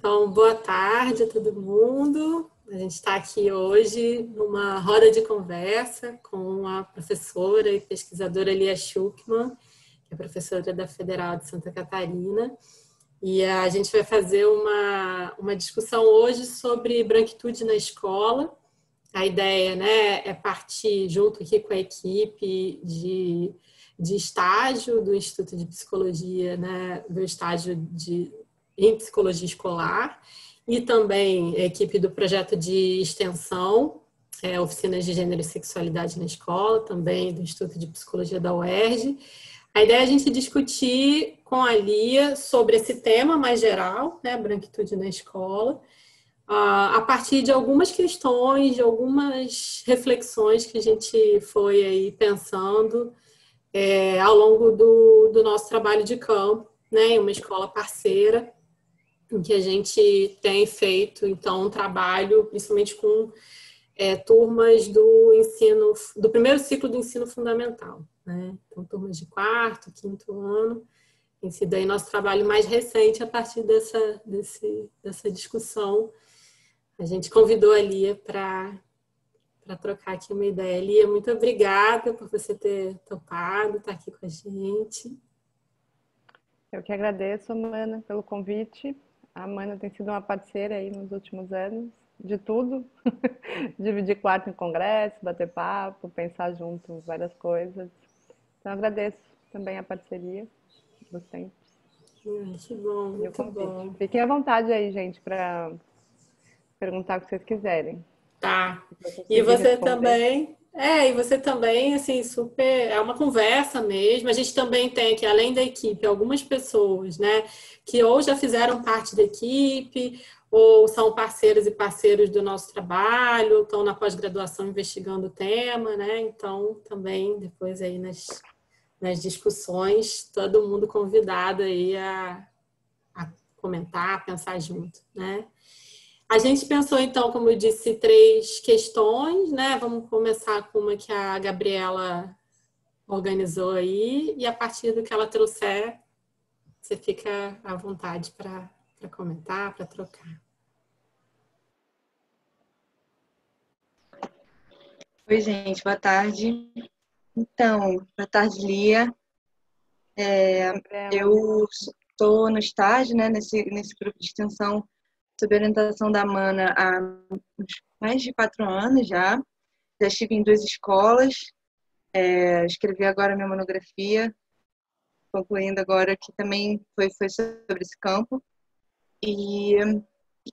Então, boa tarde a todo mundo. A gente está aqui hoje numa roda de conversa com a professora e pesquisadora Lia Schuckmann, que é professora da Federal de Santa Catarina. E a gente vai fazer uma discussão hoje sobre branquitude na escola. A ideia, né, é partir junto aqui com a equipe de estágio do Instituto de Psicologia, né, do estágio em psicologia escolar, e também a equipe do projeto de extensão, oficinas de gênero e sexualidade na escola, também do Instituto de Psicologia da UERJ. A ideia é a gente discutir com a Lia sobre esse tema mais geral, né, branquitude na escola, a partir de algumas questões, de algumas reflexões que a gente foi aí pensando ao longo do nosso trabalho de campo, né, em uma escola parceira, em que a gente tem feito, então, um trabalho, principalmente com turmas do primeiro ciclo do ensino fundamental, né? Então, turmas de quarto, quinto ano, tem sido aí nosso trabalho mais recente a partir dessa discussão. A gente convidou a Lia para trocar aqui uma ideia. Lia, muito obrigada por você ter topado estar aqui com a gente. Eu que agradeço, Amanda, pelo convite. A Amanda tem sido uma parceira aí nos últimos anos, de tudo. Dividir quarto em congresso, bater papo, pensar junto várias coisas. Então, agradeço também a parceria dos tempos. Que bom, muito bom. Fiquem à vontade aí, gente, para perguntar o que vocês quiserem. Tá. E você também... e você também, assim, super... É uma conversa mesmo. A gente também tem aqui, além da equipe, algumas pessoas, né, que ou já fizeram parte da equipe, ou são parceiros e parceiros do nosso trabalho, estão na pós-graduação investigando o tema, né? Então, também, depois aí nas discussões, todo mundo convidado aí a comentar, a pensar junto, né? A gente pensou, então, como eu disse, 3 questões, né? Vamos começar com uma que a Gabriela organizou aí, e a partir do que ela trouxer, você fica à vontade para comentar, para trocar. Oi, gente, boa tarde. Então, boa tarde, Lia. Eu estou no estágio, né, nesse grupo de extensão sob orientação da Mana há mais de 4 anos já. Já estive em 2 escolas, escrevi agora minha monografia, concluindo agora que também foi sobre esse campo. E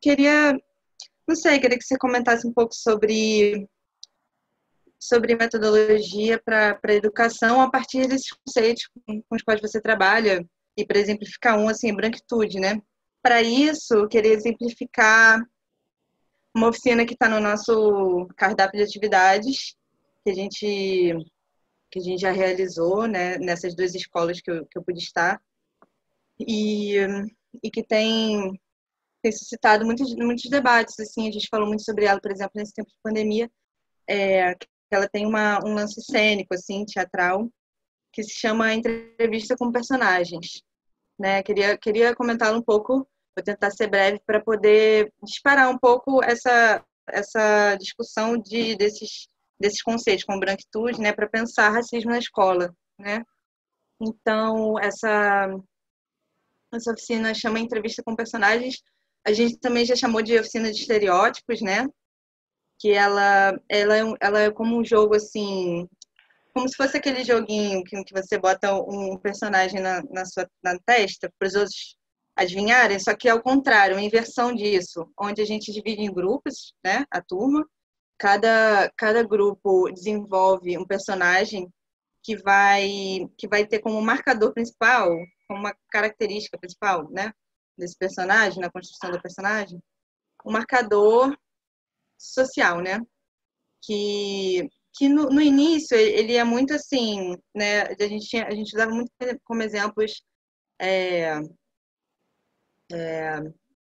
queria que você comentasse um pouco sobre metodologia para a educação a partir desses conceitos com os quais você trabalha, e para exemplificar assim, branquitude, né? Para isso, eu queria exemplificar uma oficina que está no nosso cardápio de atividades, que a gente já realizou, né, nessas 2 escolas que eu pude estar, e que tem suscitado muitos debates. Assim, a gente falou muito sobre ela, por exemplo, nesse tempo de pandemia, ela tem um lance cênico, assim, teatral, que se chama Entrevista com Personagens, né? Queria comentá-lo um pouco, vou tentar ser breve para poder disparar um pouco essa discussão desses conceitos, como branquitude, né, para pensar racismo na escola, né? Então, essa oficina chama Entrevista com Personagens. A gente também já chamou de oficina de estereótipos, né? Que ela é como um jogo, assim, como se fosse aquele joguinho que você bota um personagem na testa para os outros adivinharem, só que ao contrário, uma inversão disso, onde a gente divide em grupos, né, a turma, cada grupo desenvolve um personagem que vai ter como marcador principal, como uma característica principal, né, desse personagem, na construção do personagem, um marcador social, né, que no início ele é muito assim, né, a gente usava muito como exemplos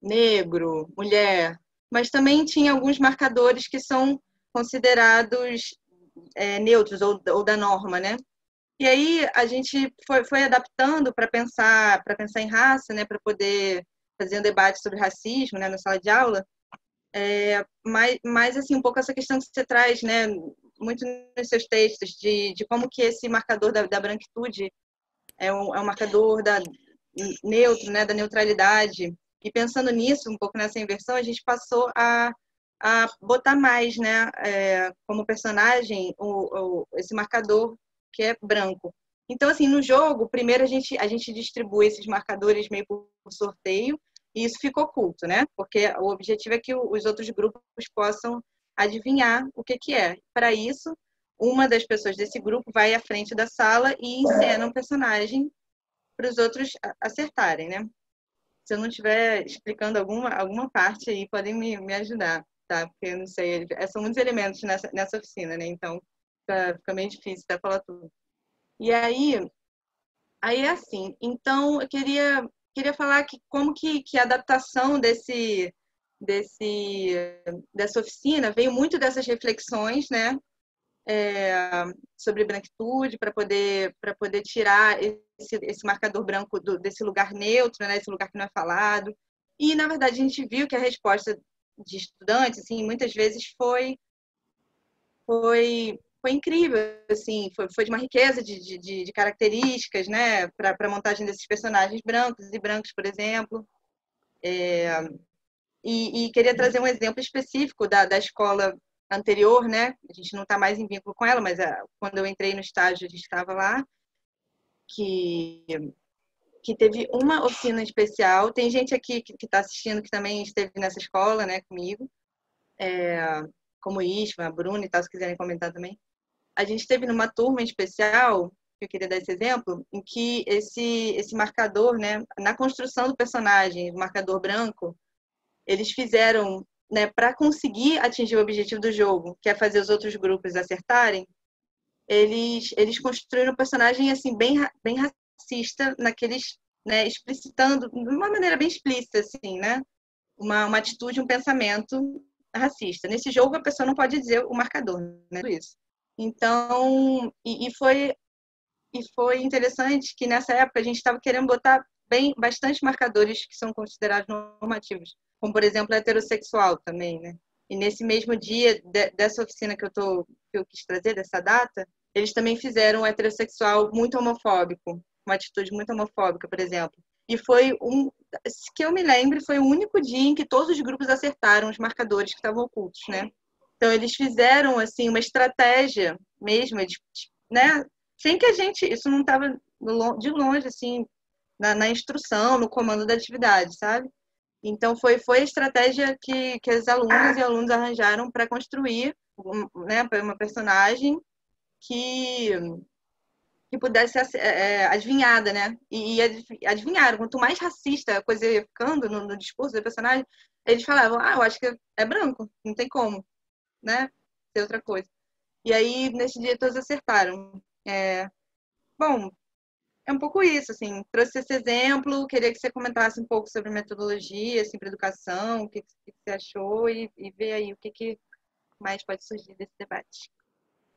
negro, mulher, mas também tinha alguns marcadores que são considerados neutros ou da norma, né? E aí a gente foi adaptando para pensar em raça, né, para poder faziam debate sobre racismo, né, na sala de aula, mas assim, um pouco essa questão que você traz, né, muito nos seus textos, de como que esse marcador da branquitude é um marcador neutro, né, da neutralidade. E pensando nisso, um pouco nessa inversão, a gente passou a botar mais, né, como personagem, esse marcador que é branco. Então, assim, no jogo, primeiro a gente distribui esses marcadores meio por sorteio, e isso ficou oculto, né? Porque o objetivo é que os outros grupos possam adivinhar o que é. Para isso, uma das pessoas desse grupo vai à frente da sala e encena um personagem para os outros acertarem, né? Se eu não estiver explicando alguma parte aí, podem me ajudar, tá? Porque eu não sei, são muitos elementos nessa oficina, né? Então, fica meio difícil até falar tudo. E aí é assim. Então, eu queria falar que como que a adaptação dessa oficina veio muito dessas reflexões, né? Sobre branquitude, para poder tirar esse marcador branco desse lugar neutro, né? Esse lugar que não é falado. E, na verdade, a gente viu que a resposta de estudantes, assim, muitas vezes foi incrível, assim, foi de uma riqueza de características, né, para a montagem desses personagens brancos, por exemplo. E queria trazer um exemplo específico da escola anterior, né? A gente não está mais em vínculo com ela, mas quando eu entrei no estágio, a gente estava lá, que teve uma oficina especial. Tem gente aqui que está assistindo que também esteve nessa escola, né, comigo, como Isma, a Bruna e tal, se quiserem comentar também. A gente esteve numa turma em especial, que eu queria dar esse exemplo, em que esse marcador, né, na construção do personagem, o marcador branco, eles fizeram, né, para conseguir atingir o objetivo do jogo, que é fazer os outros grupos acertarem, eles construíram um personagem assim bem racista, naqueles, né, explicitando de uma maneira bem explícita, assim, né, uma atitude, um pensamento racista. Nesse jogo a pessoa não pode dizer o marcador, né, isso. Então, foi interessante que nessa época a gente estava querendo botar bastante marcadores que são considerados normativos, como por exemplo heterossexual também, né? E nesse mesmo dia dessa oficina que eu quis trazer, dessa data, eles também fizeram um heterossexual muito homofóbico, uma atitude muito homofóbica, por exemplo. E que eu me lembre, foi o único dia em que todos os grupos acertaram os marcadores que estavam ocultos, né? Então eles fizeram assim uma estratégia mesmo, né? Sem que isso não estava de longe assim na instrução, no comando da atividade, sabe? Então foi a estratégia que as alunas e alunos arranjaram para construir, né, uma personagem que pudesse ser adivinhada, né? E adivinharam. Quanto mais racista a coisa ia ficando no discurso do personagem, eles falavam: eu acho que é branco, não tem como, né? Ser outra coisa. E aí, nesse dia, todos acertaram. Bom, é um pouco isso, assim. Trouxe esse exemplo, queria que você comentasse um pouco sobre metodologia, assim, para educação, o que você achou e ver aí o que mais pode surgir desse debate.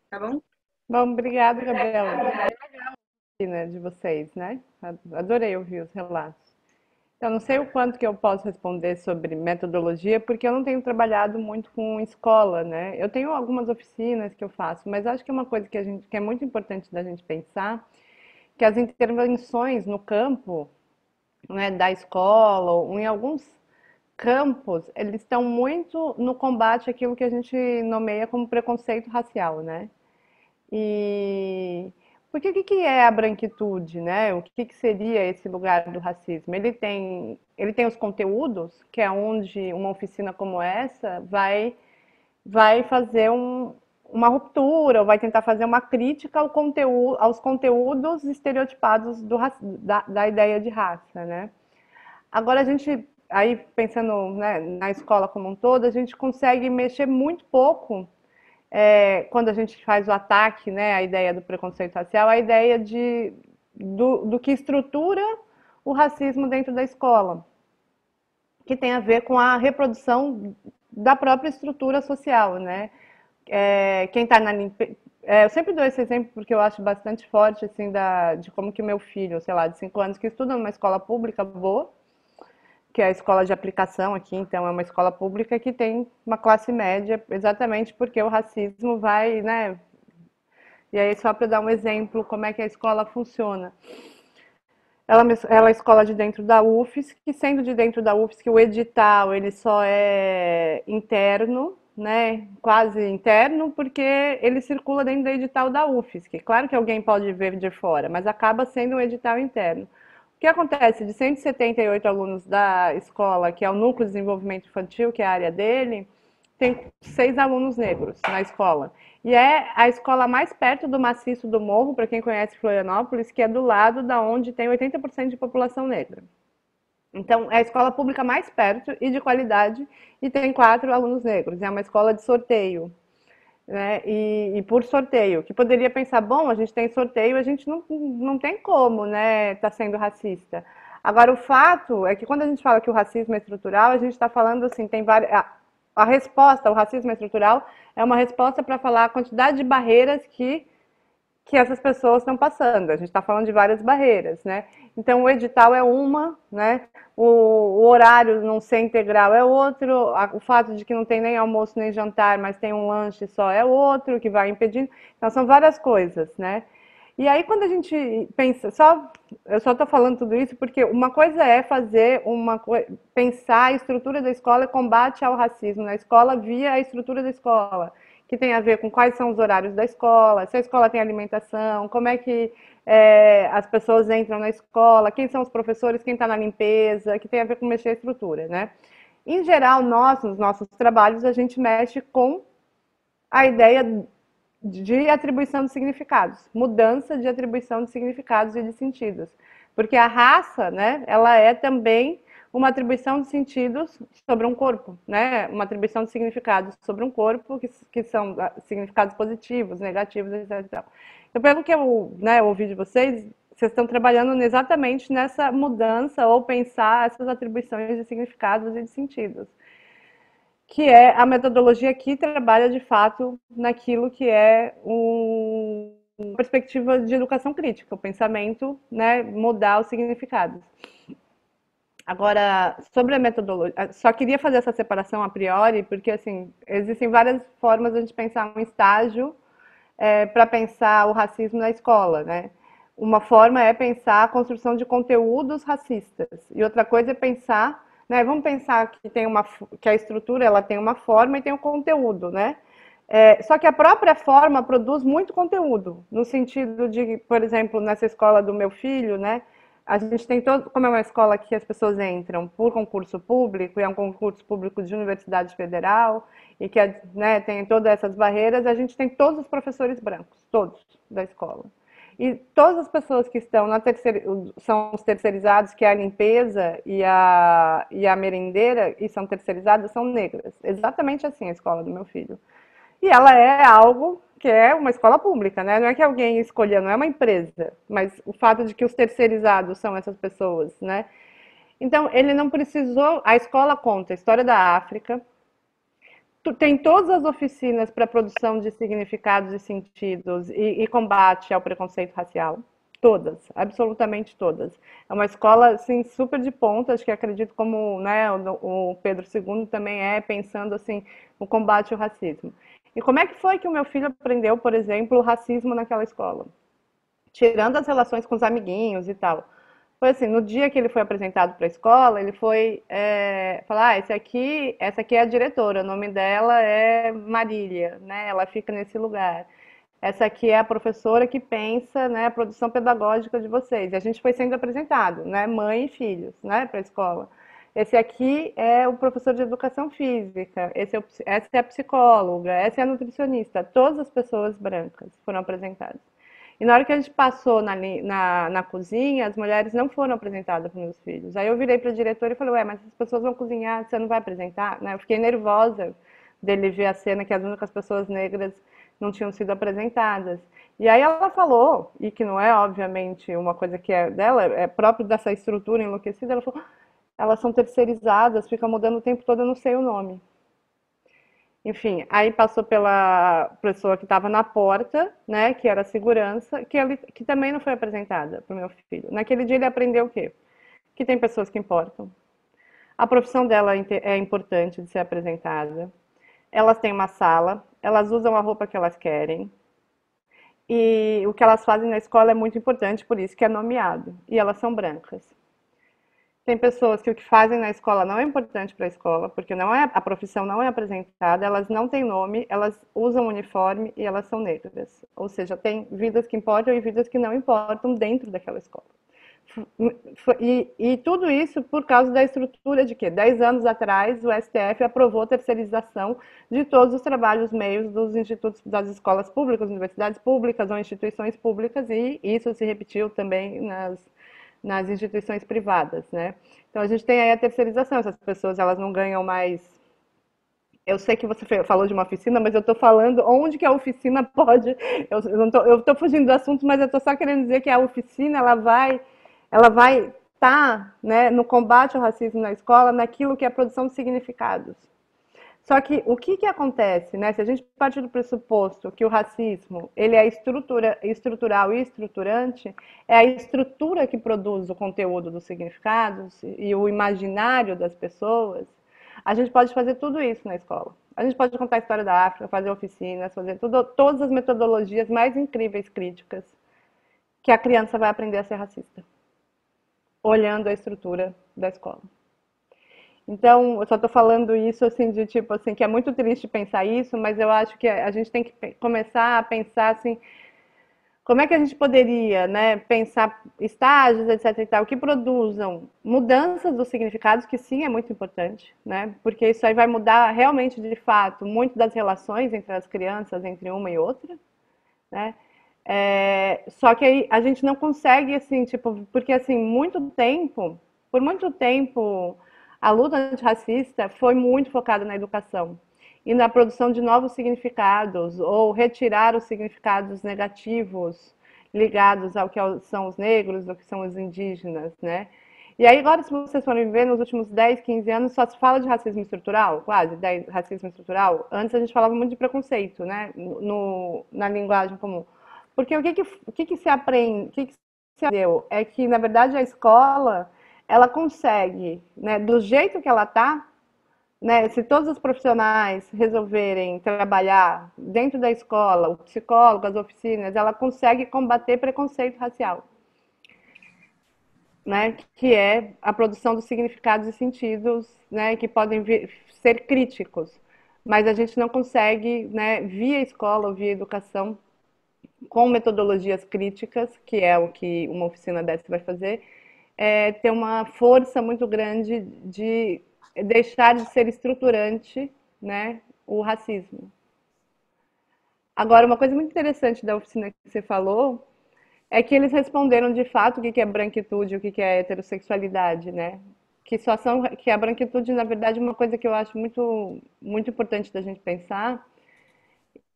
Tá bom? Bom, obrigada, Gabriela. Bem legal a oficina de vocês, né? Adorei ouvir os relatos. Eu não sei o quanto que eu posso responder sobre metodologia, porque eu não tenho trabalhado muito com escola, né? Eu tenho algumas oficinas que eu faço, mas acho que é uma coisa que é muito importante da gente pensar, que as intervenções no campo, né, da escola, ou em alguns campos, eles estão muito no combate àquilo que a gente nomeia como preconceito racial, né? E porque o que é a branquitude, né? O que seria esse lugar do racismo? Ele tem os conteúdos, que é onde uma oficina como essa vai fazer uma ruptura, ou vai tentar fazer uma crítica aos conteúdos estereotipados da ideia de raça, né? Agora a gente, aí pensando, né, na escola como um todo, a gente consegue mexer muito pouco quando a gente faz o ataque, né, à ideia do preconceito racial, a ideia do que estrutura o racismo dentro da escola, que tem a ver com a reprodução da própria estrutura social, né? Quem está na eu sempre dou esse exemplo porque eu acho bastante forte, assim, de como que o meu filho, sei lá, de 5 anos, que estuda numa escola pública boa, que é a escola de aplicação aqui, então é uma escola pública que tem uma classe média, exatamente porque o racismo vai, né? E aí, só para dar um exemplo, como é que a escola funciona. Ela é escola de dentro da UFSC, que sendo de dentro da UFSC, o edital ele só é interno, né? Quase interno, porque ele circula dentro do edital da UFSC. Claro que alguém pode ver de fora, mas acaba sendo um edital interno. O que acontece? De 178 alunos da escola, que é o Núcleo de Desenvolvimento Infantil, que é a área dele, tem 6 alunos negros na escola. E é a escola mais perto do maciço do Morro, para quem conhece Florianópolis, que é do lado da onde tem 80% de população negra. Então, é a escola pública mais perto e de qualidade, e tem 4 alunos negros. É uma escola de sorteio, né? E por sorteio, que poderia pensar, bom, a gente tem sorteio, a gente não tem como, né, tá sendo racista. Agora, o fato é que quando a gente fala que o racismo é estrutural, a gente está falando assim, tem várias... A resposta ao racismo estrutural é uma resposta para falar a quantidade de barreiras que essas pessoas estão passando. A gente está falando de várias barreiras, né? Então, o edital é uma, né? O horário não ser integral é outro, o fato de que não tem nem almoço nem jantar, mas tem um lanche só é outro, que vai impedindo. Então, são várias coisas, né? E aí, quando a gente pensa, eu só estou falando tudo isso porque uma coisa é pensar a estrutura da escola e combate ao racismo na escola via a estrutura da escola, que tem a ver com quais são os horários da escola, se a escola tem alimentação, como é que as pessoas entram na escola, quem são os professores, quem está na limpeza, que tem a ver com mexer a estrutura, né? Em geral, nos nossos trabalhos, a gente mexe com a ideia de atribuição de significados, mudança de atribuição de significados e de sentidos. Porque a raça, né, ela é também uma atribuição de sentidos sobre um corpo, né? Uma atribuição de significados sobre um corpo que são significados positivos, negativos, etc. Então, pelo que eu, né, ouvi de vocês, vocês estão trabalhando exatamente nessa mudança ou pensar essas atribuições de significados e de sentidos, que é a metodologia que trabalha de fato naquilo que é uma perspectiva de educação crítica, o pensamento, né, mudar os significados. Agora, sobre a metodologia, só queria fazer essa separação a priori, porque assim, existem várias formas de a gente pensar um estágio para pensar o racismo na escola, né? Uma forma é pensar a construção de conteúdos racistas, e outra coisa é pensar, né, vamos pensar que a estrutura ela tem uma forma e tem um conteúdo, né? Só que a própria forma produz muito conteúdo, no sentido de, por exemplo, nessa escola do meu filho, né? A gente tem todo, como é uma escola que as pessoas entram por concurso público, e é um concurso público de universidade federal, e que né, tem todas essas barreiras, a gente tem todos os professores brancos, todos da escola. E todas as pessoas que estão são os terceirizados, que é a limpeza e a merendeira, e são terceirizadas, são negras. Exatamente assim a escola do meu filho. E ela é algo que é uma escola pública, né? Não é que alguém escolheu, não é uma empresa, mas o fato de que os terceirizados são essas pessoas, né? Então, ele não precisou, a escola conta a história da África, tem todas as oficinas para produção de significados e sentidos e combate ao preconceito racial. Todas, absolutamente todas. É uma escola assim, super de ponta, acho que acredito como, né, o Pedro II também pensando assim, o combate ao racismo. E como é que foi que o meu filho aprendeu, por exemplo, o racismo naquela escola? Tirando as relações com os amiguinhos e tal. Foi assim, no dia que ele foi apresentado para a escola, ele foi falar, essa aqui é a diretora, o nome dela é Marília, né? Ela fica nesse lugar. Essa aqui é a professora que pensa, né, a produção pedagógica de vocês. E a gente foi sendo apresentado, né, mãe e filhos, né, para a escola. Esse aqui é o professor de educação física, essa é a psicóloga, essa é a nutricionista. Todas as pessoas brancas foram apresentadas. E na hora que a gente passou na cozinha, as mulheres não foram apresentadas para meus filhos. Aí eu virei para a diretora e falei, ué, mas as pessoas vão cozinhar, você não vai apresentar? Né? Eu fiquei nervosa dele ver a cena que as únicas pessoas negras não tinham sido apresentadas. E aí ela falou, e que não é obviamente uma coisa que é dela, é próprio dessa estrutura enlouquecida, ela falou, elas são terceirizadas, ficam mudando o tempo todo, eu não sei o nome. Enfim, aí passou pela pessoa que estava na porta, né, que era a segurança, que também não foi apresentada para o meu filho. Naquele dia ele aprendeu o quê? Que tem pessoas que importam. A profissão dela é importante de ser apresentada. Elas têm uma sala, elas usam a roupa que elas querem. E o que elas fazem na escola é muito importante, por isso que é nomeado. E elas são brancas. Tem pessoas que o que fazem na escola não é importante para a escola, porque não é, a profissão não é apresentada, elas não têm nome, elas usam uniforme e elas são negras. Ou seja, tem vidas que importam e vidas que não importam dentro daquela escola. E tudo isso por causa da estrutura de que 10 anos atrás o STF aprovou a terceirização de todos os trabalhos meios dos institutos, das escolas públicas, universidades públicas ou instituições públicas, e isso se repetiu também nas instituições privadas, né? Então a gente tem aí a terceirização, essas pessoas elas não ganham mais. Eu sei que você falou de uma oficina, mas eu estou falando onde que a oficina pode. Eu estou fugindo do assunto, mas eu estou só querendo dizer que a oficina ela vai estar, né, no combate ao racismo na escola, naquilo que é a produção de significados. Só que o que acontece, né? Se a gente partir do pressuposto que o racismo ele é estrutural e estruturante, é a estrutura que produz o conteúdo dos significados e o imaginário das pessoas, a gente pode fazer tudo isso na escola. A gente pode contar a história da África, fazer oficinas, fazer todas as metodologias mais incríveis críticas que a criança vai aprender a ser racista, olhando a estrutura da escola. Então, eu só estou falando isso assim de tipo assim que é muito triste pensar isso, mas eu acho que a gente tem que começar a pensar assim, como é que a gente poderia, né, pensar estágios, etc e tal, que produzam mudanças dos significados, que sim é muito importante, né? Porque isso aí vai mudar realmente de fato muito das relações entre as crianças, entre uma e outra, né? Só que aí a gente não consegue assim, tipo, porque assim, por muito tempo a luta antirracista foi muito focada na educação e na produção de novos significados ou retirar os significados negativos ligados ao que são os negros, ao que são os indígenas, né? E aí agora, se vocês forem ver, nos últimos 10, 15 anos só se fala de racismo estrutural, quase, racismo estrutural. Antes a gente falava muito de preconceito, né, na linguagem comum. Porque o que se aprende, o que se aprendeu é que, na verdade, a escola ela consegue, né, do jeito que ela está, né, se todos os profissionais resolverem trabalhar dentro da escola, o psicólogo, as oficinas, ela consegue combater preconceito racial, né, que é a produção dos significados e sentidos, né, que podem ser críticos, mas a gente não consegue, né, via escola ou via educação, com metodologias críticas, que é o que uma oficina dessa vai fazer, ter uma força muito grande de deixar de ser estruturante, né, o racismo. Agora, uma coisa muito interessante da oficina que você falou é que eles responderam de fato o que é branquitude e o que é heterossexualidade, né? Que a branquitude, na verdade, é uma coisa que eu acho muito, muito importante da gente pensar,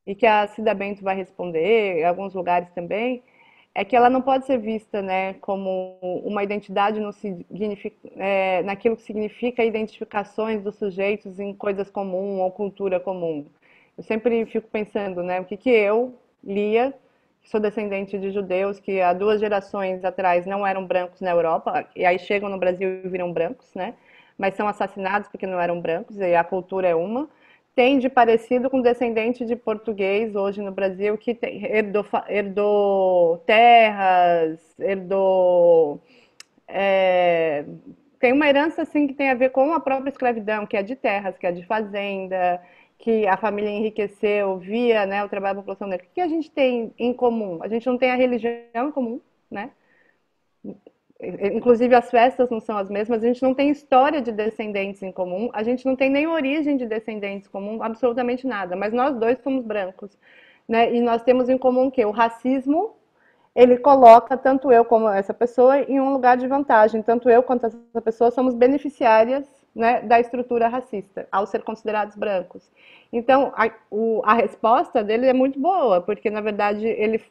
e que a Cida Bento vai responder, em alguns lugares também, é que ela não pode ser vista, né, como uma identidade naquilo que significa identificações dos sujeitos em coisas comuns ou cultura comum. Eu sempre fico pensando, né, o que eu, Lia, que sou descendente de judeus que há 2 gerações atrás não eram brancos na Europa, e aí chegam no Brasil e viram brancos, né, mas são assassinados porque não eram brancos, e a cultura é uma. Tem de parecido com descendente de português hoje no Brasil que herdou terras, tem uma herança assim que tem a ver com a própria escravidão, que é de terras, que é de fazenda, que a família enriqueceu via, né, o trabalho da população negra. O que a gente tem em comum? A gente não tem a religião em comum, né? Inclusive as festas não são as mesmas, a gente não tem história de descendentes em comum, a gente não tem nem origem de descendentes em comum, absolutamente nada, mas nós dois somos brancos, né? E nós temos em comum que o racismo, ele coloca tanto eu como essa pessoa em um lugar de vantagem, tanto eu quanto essa pessoa somos beneficiárias, né, da estrutura racista, ao ser considerados brancos. Então, a resposta dele é muito boa, porque na verdade ele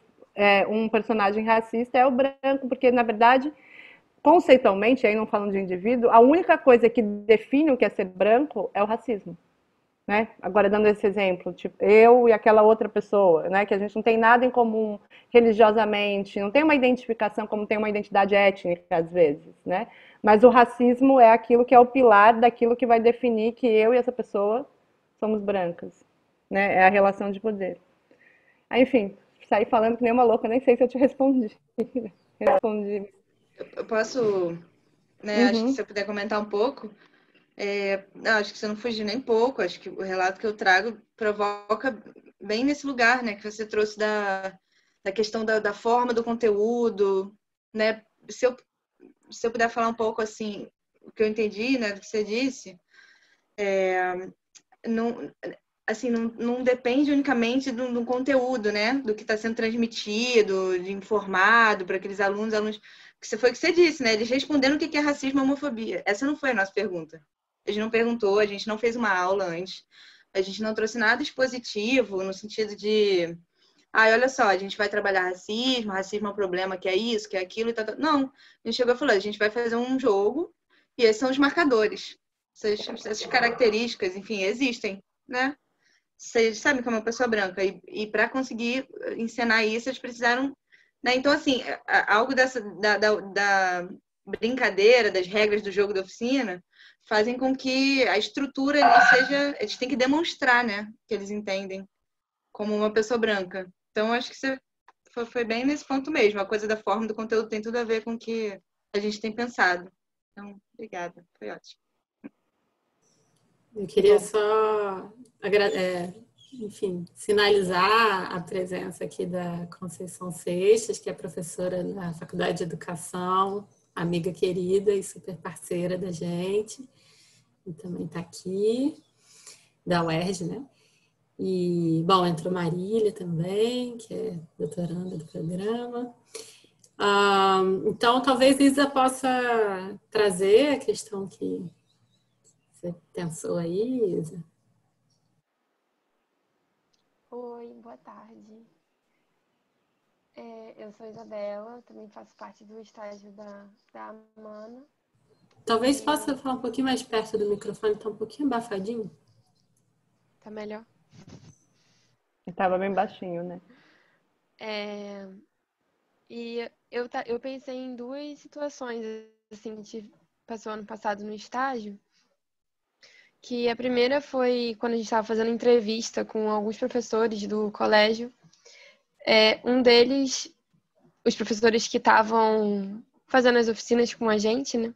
um personagem racista é o branco, porque na verdade conceitualmente, aí não falando de indivíduo, a única coisa que define o que é ser branco é o racismo, né? Agora, dando esse exemplo, tipo, eu e aquela outra pessoa, né? Que a gente não tem nada em comum religiosamente, não tem uma identificação como tem uma identidade étnica, às vezes, né? Mas o racismo é aquilo que é o pilar daquilo que vai definir que eu e essa pessoa somos brancas, né? É a relação de poder. Aí, enfim, saí falando que nem uma louca, nem sei se eu te respondi. Respondi. Eu posso, né, acho que se eu puder comentar um pouco, não, acho que você não fugiu nem pouco, acho que o relato que eu trago provoca bem nesse lugar, né, que você trouxe da questão da forma do conteúdo, né, se eu puder falar um pouco, assim, o que eu entendi, né, do que você disse, não, assim, não depende unicamente do conteúdo, né, do que está sendo transmitido, de informado para aqueles alunos, que foi o que você disse, né, eles responderam o que é racismo e homofobia. Essa não foi a nossa pergunta. A gente não perguntou, a gente não fez uma aula antes, a gente não trouxe nada expositivo no sentido de, olha só, a gente vai trabalhar racismo é um problema, que é isso, que é aquilo, e tal. Não, a gente chegou e falou, a gente vai fazer um jogo e esses são os marcadores. Essas características, enfim, existem, né? Vocês sabem que é uma pessoa branca e para conseguir encenar isso, eles precisaram, né? Então, assim, algo dessa da brincadeira, das regras do jogo da oficina, fazem com que a estrutura ali seja, eles têm que demonstrar, né, que eles entendem como uma pessoa branca. Então, acho que você foi bem nesse ponto mesmo. A coisa da forma do conteúdo tem tudo a ver com o que a gente tem pensado. Então, obrigada. Foi ótimo. Eu queria só, enfim, sinalizar a presença aqui da Conceição Seixas, que é professora da Faculdade de Educação, amiga querida e super parceira da gente, e também está aqui, da UERJ, né? E, bom, entrou Marília também, que é doutoranda do programa. Então, talvez Isa possa trazer a questão que você pensou aí, Isa. Oi, boa tarde. Eu sou Isabela, também faço parte do estágio da Amana. Talvez possa falar um pouquinho mais perto do microfone, tá um pouquinho abafadinho. Tá melhor? Estava bem baixinho, né? E eu pensei em duas situações, assim, que a gente passou ano passado no estágio, que a primeira foi quando a gente estava fazendo entrevista com alguns professores do colégio. Um deles, os professores que estavam fazendo as oficinas com a gente, né?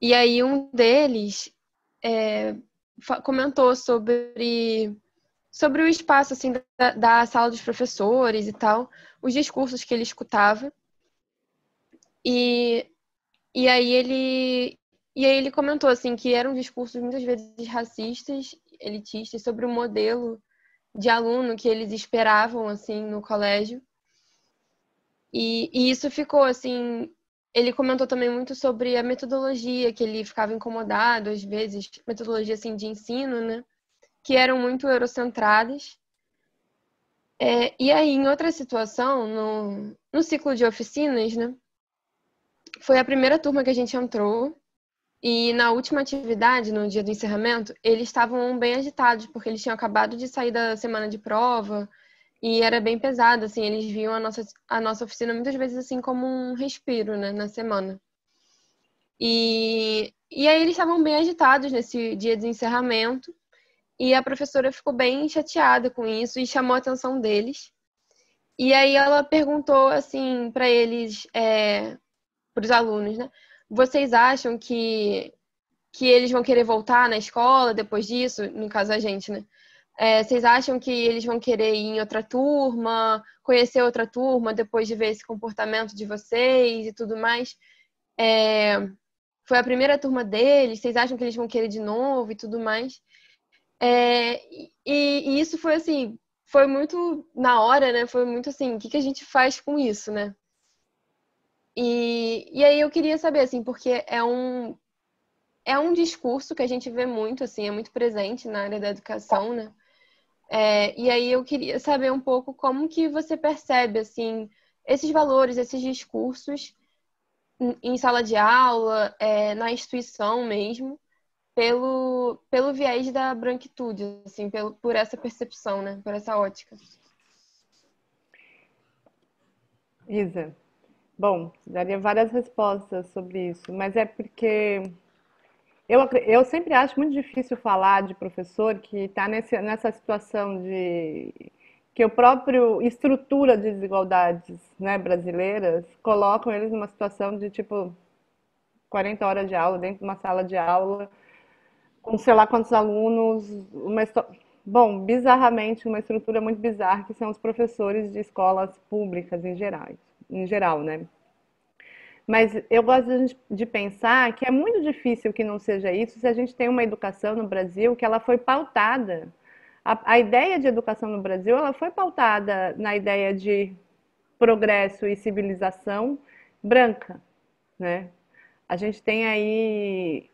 E aí um deles comentou sobre o espaço assim da sala dos professores e tal, os discursos que ele escutava. E aí ele comentou assim que eram discursos muitas vezes racistas, elitistas, sobre o modelo de aluno que eles esperavam assim no colégio. E isso ficou assim. Ele comentou também muito sobre a metodologia, que ele ficava incomodado às vezes, metodologia assim de ensino, né? Que eram muito eurocentradas. E aí, em outra situação, no ciclo de oficinas, né? Foi a primeira turma que a gente entrou. E na última atividade, no dia do encerramento, eles estavam bem agitados, porque eles tinham acabado de sair da semana de prova e era bem pesado, assim, eles viam a nossa oficina muitas vezes assim como um respiro, né, na semana. E aí eles estavam bem agitados nesse dia de encerramento e a professora ficou bem chateada com isso e chamou a atenção deles. E aí ela perguntou, assim, para eles, para os alunos, né, vocês acham que eles vão querer voltar na escola depois disso? No caso, a gente, né? Vocês acham que eles vão querer ir em outra turma, conhecer outra turma depois de ver esse comportamento de vocês e tudo mais? Foi a primeira turma deles, vocês acham que eles vão querer de novo e tudo mais? E isso foi assim, foi muito na hora, né? Foi muito assim, o que a gente faz com isso, né? E aí eu queria saber, assim, porque é um discurso que a gente vê muito, assim, é muito presente na área da educação, né? E aí eu queria saber um pouco como que você percebe, assim, esses valores, esses discursos em sala de aula, na instituição mesmo, pelo viés da branquitude, assim, por essa percepção, né? Por essa ótica. Isa, Bom, daria várias respostas sobre isso, mas é porque eu sempre acho muito difícil falar de professor que está nessa situação de que o próprio estrutura de desigualdades, né, brasileiras colocam eles numa situação de tipo 40 horas de aula dentro de uma sala de aula com sei lá quantos alunos, bom, bizarramente uma estrutura muito bizarra que são os professores de escolas públicas em geral, né? Mas eu gosto de pensar que é muito difícil que não seja isso se a gente tem uma educação no Brasil que ela foi pautada. A ideia de educação no Brasil ela foi pautada na ideia de progresso e civilização branca, né? A gente tem aí,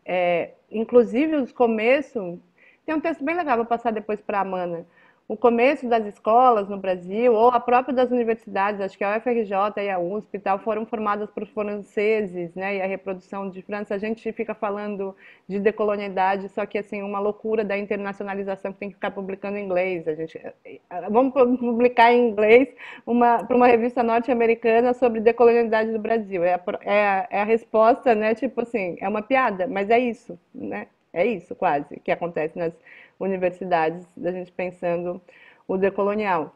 inclusive os começos. Tem um texto bem legal, vou passar depois para a Amanda. O começo das escolas no Brasil, ou a própria das universidades, acho que a UFRJ e a USP e tal, foram formadas por franceses, né? E a reprodução de França, a gente fica falando de decolonialidade, só que assim, uma loucura da internacionalização que tem que ficar publicando em inglês. Vamos publicar em inglês para uma revista norte-americana sobre decolonialidade do Brasil. É a resposta, né? Tipo assim, é uma piada, mas é isso, né? É isso quase que acontece nas universidades, da gente pensando o decolonial.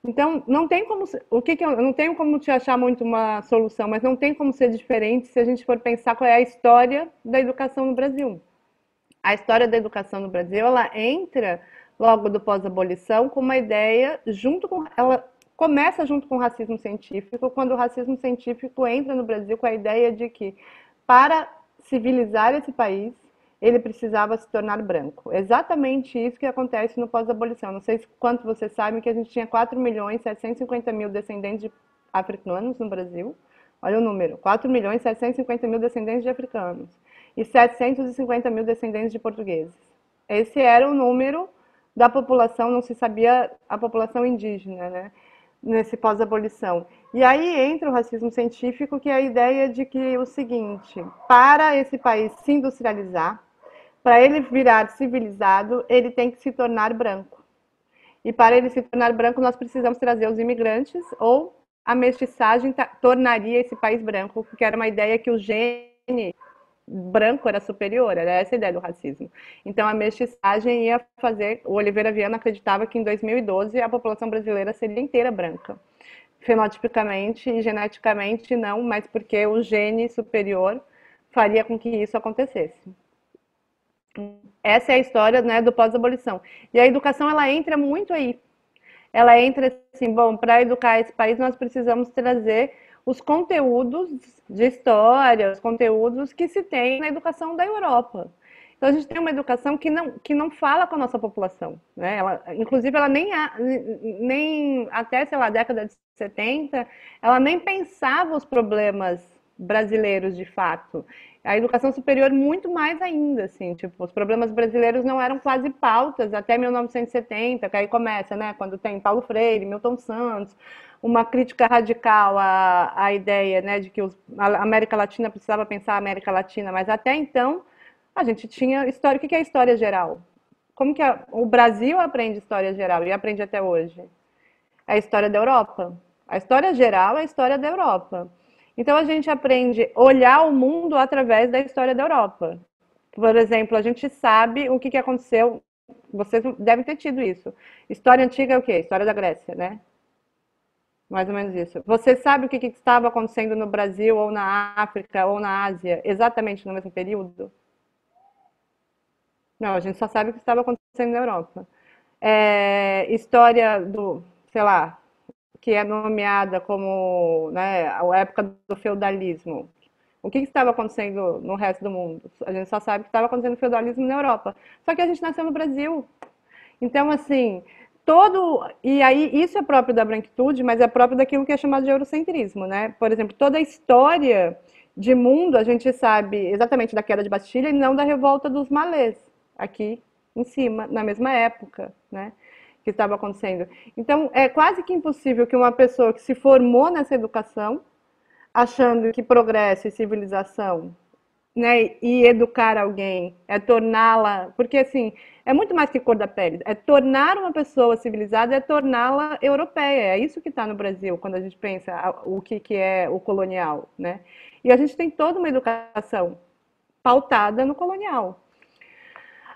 Então, não tem como, eu não tenho como te achar muito uma solução, mas não tem como ser diferente se a gente for pensar qual é a história da educação no Brasil. A história da educação no Brasil, ela entra logo do pós-abolição com uma ideia ela começa junto com o racismo científico, quando o racismo científico entra no Brasil com a ideia de que para civilizar esse país, ele precisava se tornar branco. Exatamente isso que acontece no pós-abolição. Não sei quanto vocês sabem que a gente tinha 4.750.000 descendentes de africanos no Brasil. Olha o número, 4.750.000 descendentes de africanos e 750.000 descendentes de portugueses. Esse era o número da população, não se sabia a população indígena, né? Nesse pós-abolição. E aí entra o racismo científico, que é a ideia de que o seguinte, para esse país se industrializar, para ele virar civilizado, ele tem que se tornar branco. E para ele se tornar branco, nós precisamos trazer os imigrantes, ou a mestiçagem tornaria esse país branco, porque era uma ideia que o gene branco era superior, era essa a ideia do racismo. Então a mestiçagem ia fazer, o Oliveira Viana acreditava que em 2012 a população brasileira seria inteira branca. Fenotipicamente e geneticamente não, mas porque o gene superior faria com que isso acontecesse. Essa é a história, né, do pós-abolição. E a educação, ela entra muito aí. Ela entra assim, bom, para educar esse país nós precisamos trazer os conteúdos de história, os conteúdos que se tem na educação da Europa. Então a gente tem uma educação que não fala com a nossa população, né? Inclusive ela nem até, sei lá, a década de 70, ela nem pensava os problemas brasileiros de fato. A educação superior muito mais ainda, assim, tipo, os problemas brasileiros não eram quase pautas até 1970, que aí começa, né, quando tem Paulo Freire, Milton Santos, uma crítica radical à ideia, né, de que a América Latina precisava pensar a América Latina, mas até então a gente tinha história. O que é a história geral? Como que o Brasil aprende história geral e aprende até hoje? É a história da Europa. A história geral é a história da Europa. Então a gente aprende a olhar o mundo através da história da Europa. Por exemplo, a gente sabe o que aconteceu, vocês devem ter tido isso. História antiga é o quê? História da Grécia, né? Mais ou menos isso. Você sabe o que estava acontecendo no Brasil, ou na África, ou na Ásia, exatamente no mesmo período? Não, a gente só sabe o que estava acontecendo na Europa. História do, sei lá, que é nomeada como, né, a época do feudalismo. O que estava acontecendo no resto do mundo? A gente só sabe que estava acontecendo feudalismo na Europa. Só que a gente nasceu no Brasil. Então, assim, e aí isso é próprio da branquitude, mas é próprio daquilo que é chamado de eurocentrismo, né? Por exemplo, toda a história de mundo a gente sabe exatamente da queda de Bastilha e não da revolta dos malês, aqui em cima, na mesma época, né? Que estava acontecendo. Então, é quase que impossível que uma pessoa que se formou nessa educação, achando que progresso e civilização né, e educar alguém, é torná-la, porque assim, é muito mais que cor da pele, é tornar uma pessoa civilizada, é torná-la europeia, é isso que está no Brasil, quando a gente pensa o que é o colonial, né? E a gente tem toda uma educação pautada no colonial.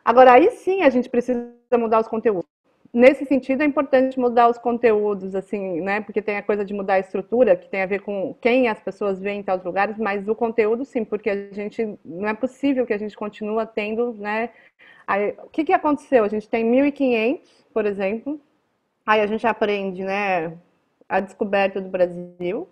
Agora, aí sim a gente precisa mudar os conteúdos. Nesse sentido, é importante mudar os conteúdos, assim, né? Porque tem a coisa de mudar a estrutura, que tem a ver com quem as pessoas veem em tais lugares, mas o conteúdo, sim, porque a gente não é possível que a gente continue tendo, né? Aí, o que aconteceu? A gente tem 1500, por exemplo, aí a gente aprende, né? A descoberta do Brasil.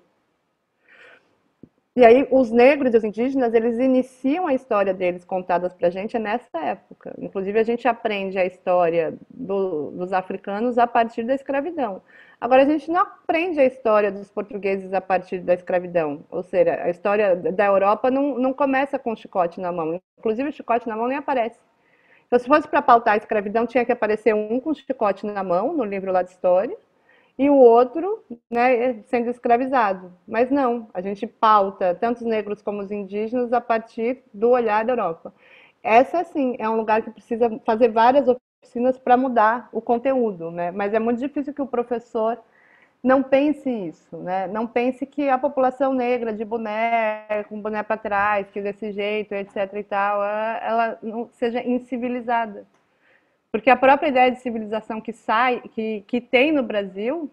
E aí os negros e os indígenas, eles iniciam a história deles contadas pra gente nessa época. Inclusive a gente aprende a história dos africanos a partir da escravidão. Agora a gente não aprende a história dos portugueses a partir da escravidão. Ou seja, a história da Europa não começa com o chicote na mão. Inclusive o chicote na mão nem aparece. Então se fosse para pautar a escravidão, tinha que aparecer um com chicote na mão, no livro lá de história, e o outro, né, sendo escravizado. Mas não, a gente pauta tanto os negros como os indígenas a partir do olhar da Europa. Essa, sim, é um lugar que precisa fazer várias oficinas para mudar o conteúdo, né? Mas é muito difícil que o professor não pense isso, né? Não pense que a população negra de boné, com boné para trás, que desse jeito, etc e tal, ela não seja incivilizada. Porque a própria ideia de civilização que tem no Brasil,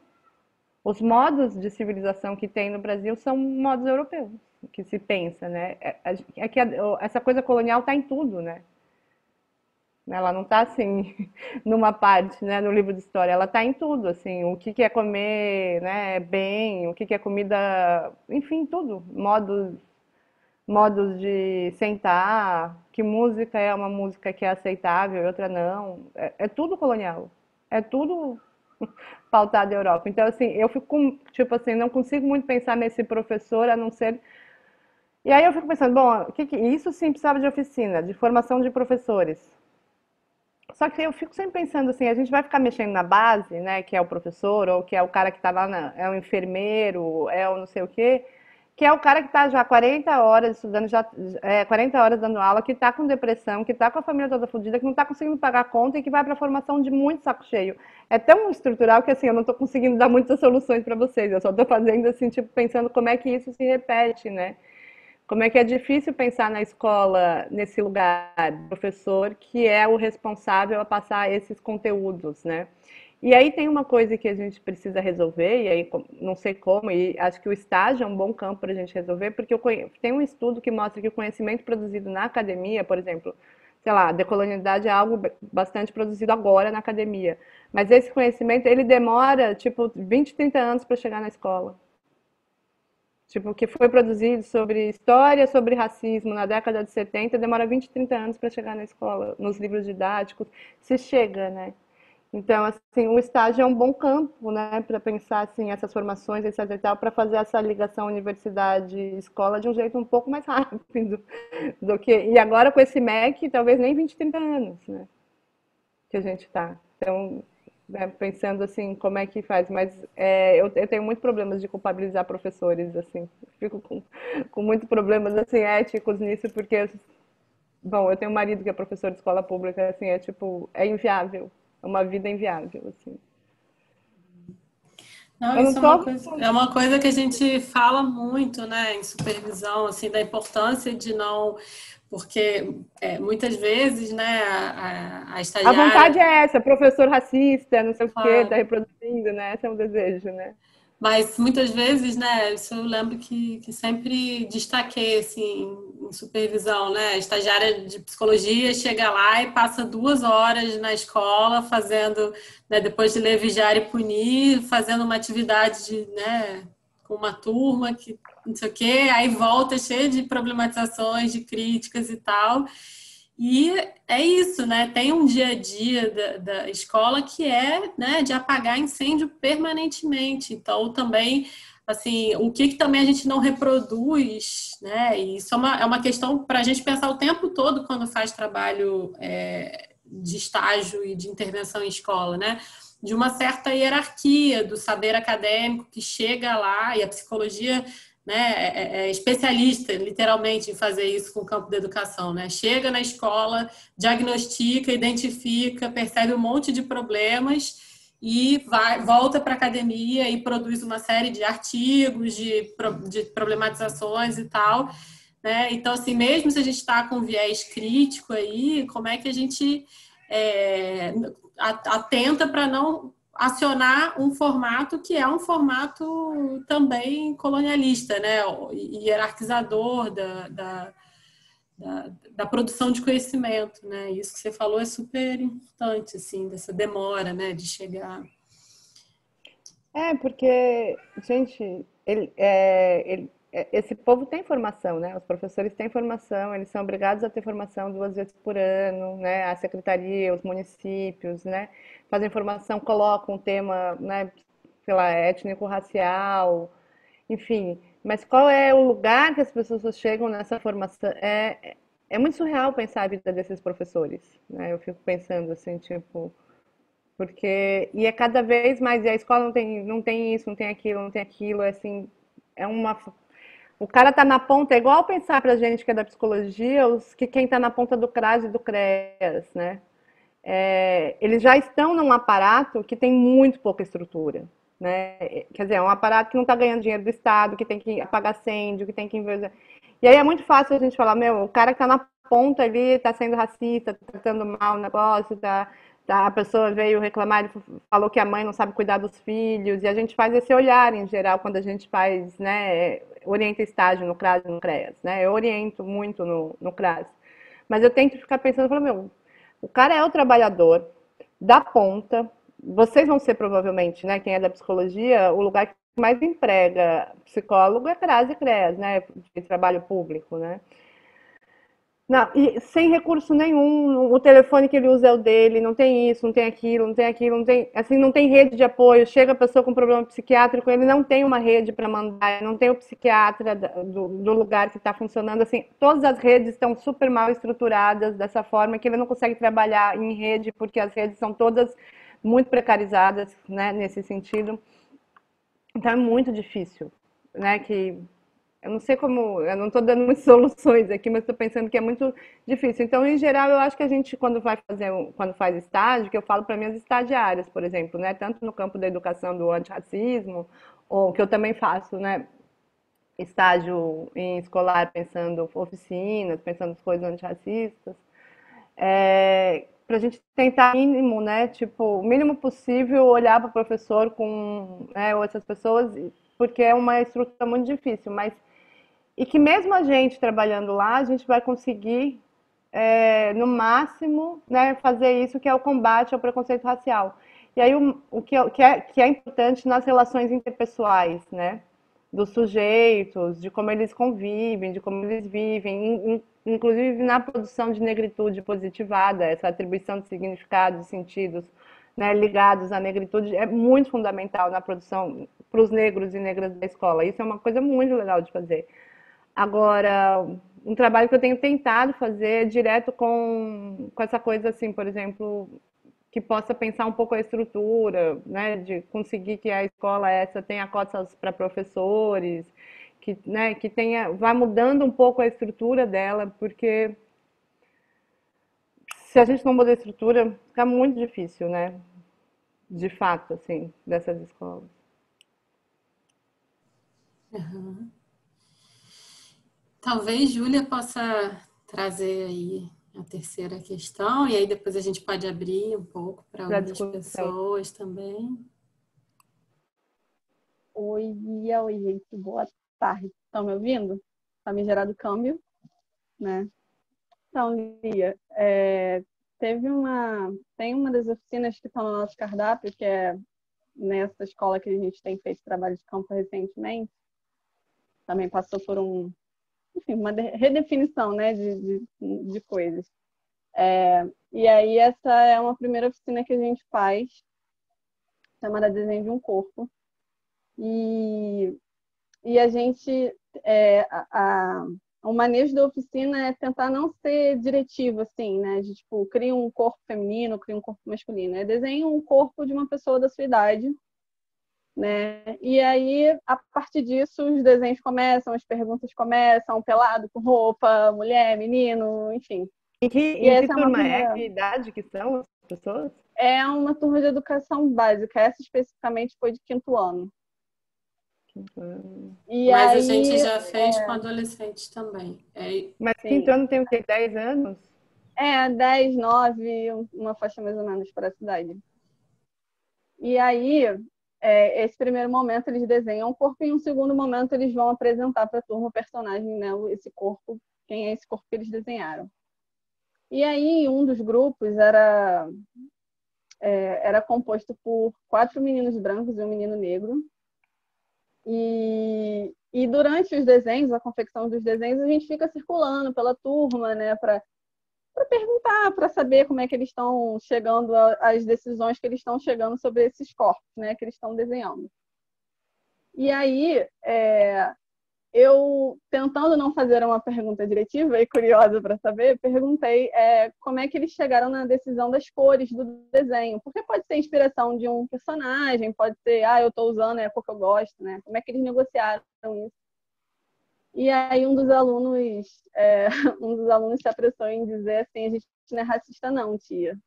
os modos de civilização que tem no Brasil são modos europeus, que se pensa, né? É que essa coisa colonial está em tudo, né? Ela não está assim numa parte, né, no livro de história, ela está em tudo, assim, o que é comer, né, bem, o que é comida, enfim, tudo, modos de sentar, que música é uma música que é aceitável e outra não. É tudo colonial. É tudo pautado na Europa. Então, assim, eu fico, tipo assim, não consigo muito pensar nesse professor, a não ser... E aí eu fico pensando, bom, isso sim precisava de oficina, de formação de professores. Só que eu fico sempre pensando assim, a gente vai ficar mexendo na base, né, que é o professor, ou que é o cara que está lá, é o enfermeiro, é o não sei o quê, que é o cara que está já 40 horas estudando, 40 horas dando aula, que está com depressão, que está com a família toda fodida, que não está conseguindo pagar a conta e que vai para a formação de muito saco cheio. É tão estrutural que assim, eu não estou conseguindo dar muitas soluções para vocês, eu só estou fazendo assim, tipo, pensando como é que isso se repete, né? Como é que é difícil pensar na escola nesse lugar, professor que é o responsável a passar esses conteúdos, né? E aí tem uma coisa que a gente precisa resolver, e aí não sei como, e acho que o estágio é um bom campo para a gente resolver, porque tem um estudo que mostra que o conhecimento produzido na academia, por exemplo, sei lá, decolonialidade é algo bastante produzido agora na academia, mas esse conhecimento, ele demora, tipo, 20, 30 anos para chegar na escola. Tipo, o que foi produzido sobre história, sobre racismo na década de 70, demora 20, 30 anos para chegar na escola, nos livros didáticos, se chega, né? Então, assim, o estágio é um bom campo, né, para pensar assim essas formações, etc e tal, para fazer essa ligação universidade-escola de um jeito um pouco mais rápido do que. E agora com esse MEC, talvez nem 20, 30 anos, né, que a gente está. Então, né, pensando assim, como é que faz, mas eu tenho muitos problemas de culpabilizar professores, assim, fico com muitos problemas assim éticos nisso, porque, bom, eu tenho um marido que é professor de escola pública, assim, é tipo, é inviável, é uma vida inviável, assim. Não, Eu isso não tô... é uma coisa que a gente fala muito, né, em supervisão, assim, da importância de não, porque muitas vezes, né, a A vontade estagiária, é essa, professor racista, não sei o quê, tá claro, reproduzindo, né? Esse é um desejo, né? mas muitas vezes, né, isso eu lembro que sempre destaquei, assim, em supervisão, né, a estagiária de psicologia chega lá e passa 2 horas na escola fazendo, né, depois de ler, vigiar e punir, fazendo uma atividade, né, com uma turma que não sei o quê, aí volta cheia de problematizações, de críticas e tal. E é isso, né? Tem um dia a dia da escola que é, né, de apagar incêndio permanentemente. Então, também, assim, o que também a gente não reproduz, né? E isso é uma questão para a gente pensar o tempo todo quando faz trabalho de estágio e de intervenção em escola, né? De uma certa hierarquia do saber acadêmico que chega lá, e a psicologia, né, é especialista, literalmente, em fazer isso com o campo da educação, né? Chega na escola, diagnostica, identifica, percebe um monte de problemas e volta para a academia e produz uma série de artigos, de problematizações e tal, né? Então, assim, mesmo se a gente está com viés crítico aí, como é que a gente atenta para não acionar um formato que é um formato também colonialista, né? Hierarquizador da produção de conhecimento, né? Isso que você falou é super importante, assim, dessa demora, né, de chegar. Porque, gente, esse povo tem formação, né? Os professores têm formação, eles são obrigados a ter formação 2 vezes por ano, né? A secretaria, os municípios, né? Fazem formação, colocam um tema, né? Sei lá, étnico-racial, enfim. Mas qual é o lugar que as pessoas chegam nessa formação? É muito surreal pensar a vida desses professores, né? Eu fico pensando assim, tipo, porque e é cada vez mais, e a escola não tem isso, não tem aquilo, assim, é uma o cara tá na ponta, é igual pensar pra gente que é da psicologia, que quem tá na ponta do CRAS e do CREAS, né? Eles já estão num aparato que tem muito pouca estrutura, né? Quer dizer, é um aparato que não está ganhando dinheiro do Estado, que tem que apagar incêndio, que tem que investir. E aí é muito fácil a gente falar, meu, o cara que está na ponta ali está sendo racista, tá tratando mal o negócio, a pessoa veio reclamar, ele falou que a mãe não sabe cuidar dos filhos, e a gente faz esse olhar em geral quando a gente faz, né, orienta estágio no CRAS e no CREAS, né? Eu oriento muito no CRAS. Mas eu tento ficar pensando, meu, o cara é o trabalhador da ponta. Vocês vão ser provavelmente, né, quem é da psicologia, o lugar que mais emprega psicólogo é CRAS e CREAS, né, de trabalho público, né? Não, e sem recurso nenhum, o telefone que ele usa é o dele, não tem isso, não tem aquilo, não tem aquilo, não tem, assim, não tem rede de apoio. Chega a pessoa com problema psiquiátrico, ele não tem uma rede para mandar, não tem o psiquiatra do lugar que está funcionando. Assim, todas as redes estão super mal estruturadas dessa forma que ele não consegue trabalhar em rede, porque as redes são todas muito precarizadas, né, nesse sentido. Então é muito difícil, né, que eu não sei como, eu não estou dando muitas soluções aqui, mas estou pensando que é muito difícil. Então, em geral, eu acho que a gente, quando faz estágio, que eu falo para minhas estagiárias, por exemplo, né, tanto no campo da educação do antirracismo, ou que eu também faço, né, estágio em escolar, pensando oficinas, pensando coisas antirracistas, para a gente tentar mínimo, né, tipo, o mínimo possível olhar para o professor com, né, ou essas pessoas, porque é uma estrutura muito difícil, mas e que mesmo a gente trabalhando lá, a gente vai conseguir, no máximo, né, fazer isso que é o combate ao preconceito racial. E aí o que é importante nas relações interpessoais, né, dos sujeitos, de como eles convivem, de como eles vivem, inclusive na produção de negritude positivada, essa atribuição de significados e sentidos, né, ligados à negritude, é muito fundamental na produção para os negros e negras da escola. Isso é uma coisa muito legal de fazer. Agora, um trabalho que eu tenho tentado fazer direto com essa coisa assim, por exemplo, que possa pensar um pouco a estrutura, né, de conseguir que a escola essa tenha cotas para professores, que, né, que tenha, vá mudando um pouco a estrutura dela, porque se a gente não mudar a estrutura, fica muito difícil, né, de fato, assim, dessas escolas. Uhum. Talvez Júlia possa trazer aí a terceira questão, e aí depois a gente pode abrir um pouco para outras pessoas também. Oi, Bia. Oi, gente. Boa tarde. Estão me ouvindo? Está me gerando câmbio, né? Então, Bia, tem uma das oficinas que estão no nosso cardápio, que é nessa escola que a gente tem feito trabalho de campo recentemente. Também passou por uma redefinição, né, de coisas. E aí essa é uma primeira oficina que a gente faz, chamada Desenho de um Corpo. E a gente, o manejo da oficina é tentar não ser diretivo, assim, né, de tipo, cria um corpo feminino, cria um corpo masculino. Desenha um corpo de uma pessoa da sua idade, né? E aí, a partir disso, os desenhos começam, as perguntas começam, pelado com roupa, mulher, menino, enfim. Em E que essa é uma turma é? turma, Que idade que são as pessoas? é uma turma de educação básica, essa especificamente foi de 5º ano. E Mas a gente aí, já fez com adolescentes também. Mas quinto sim, ano tem o quê? 10 anos? 10, 9, uma faixa mais ou menos para a cidade. E aí, esse primeiro momento eles desenham o corpo e em um segundo momento eles vão apresentar para a turma o personagem, né, esse corpo, quem é esse corpo que eles desenharam. E aí, um dos grupos era composto por 4 meninos brancos e um menino negro. E durante os desenhos, a confecção dos desenhos, a gente fica circulando pela turma, né, para perguntar, para saber como é que eles estão chegando às decisões que eles estão chegando sobre esses corpos, né, que eles estão desenhando. E aí, eu, tentando não fazer uma pergunta diretiva e curiosa para saber, perguntei como é que eles chegaram na decisão das cores do desenho. Porque pode ser inspiração de um personagem, pode ser, eu estou usando, é a cor que eu gosto, né? Como é que eles negociaram isso? E aí um dos alunos se apressou em dizer assim, a gente não é racista não, tia.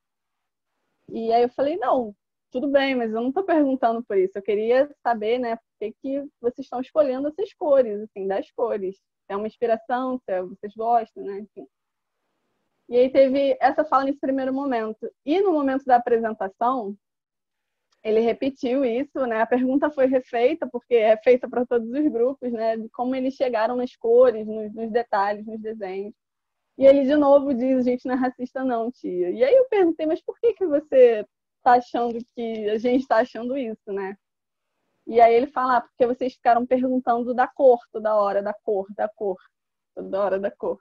E aí eu falei, não, tudo bem, mas eu não estou perguntando por isso. Eu queria saber, né, por que vocês estão escolhendo essas cores, assim, das cores. Se é uma inspiração, se vocês gostam, né, enfim. E aí teve essa fala nesse primeiro momento. E no momento da apresentação, ele repetiu isso, né? A pergunta foi refeita, porque é feita para todos os grupos, né? De como eles chegaram nas cores, nos detalhes, nos desenhos. E ele, de novo, diz, gente não é racista não, tia. E aí eu perguntei, mas por que você está achando que a gente está achando isso, né? E aí ele fala, porque vocês ficaram perguntando da cor toda hora, da cor, toda hora da cor.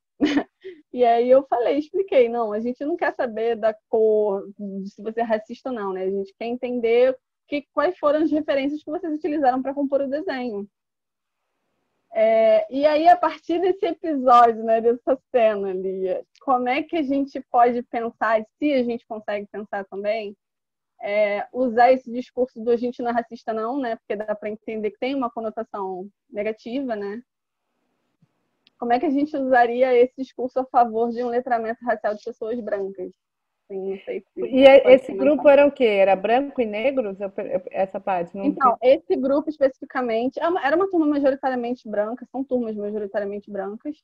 E aí eu expliquei, não, a gente não quer saber da cor, se você é racista ou não, né? A gente quer entender quais foram as referências que vocês utilizaram para compor o desenho. E aí, a partir desse episódio, né, dessa cena ali, como é que a gente pode pensar, se a gente consegue pensar também, usar esse discurso do a gente não é racista não, né, porque dá para entender que tem uma conotação negativa, né? Como é que a gente usaria esse discurso a favor de um letramento racial de pessoas brancas? Assim, não sei se E esse grupo era o quê? Era branco e negros? Essa parte? Não... Então, esse grupo especificamente era uma turma majoritariamente branca, são turmas majoritariamente brancas.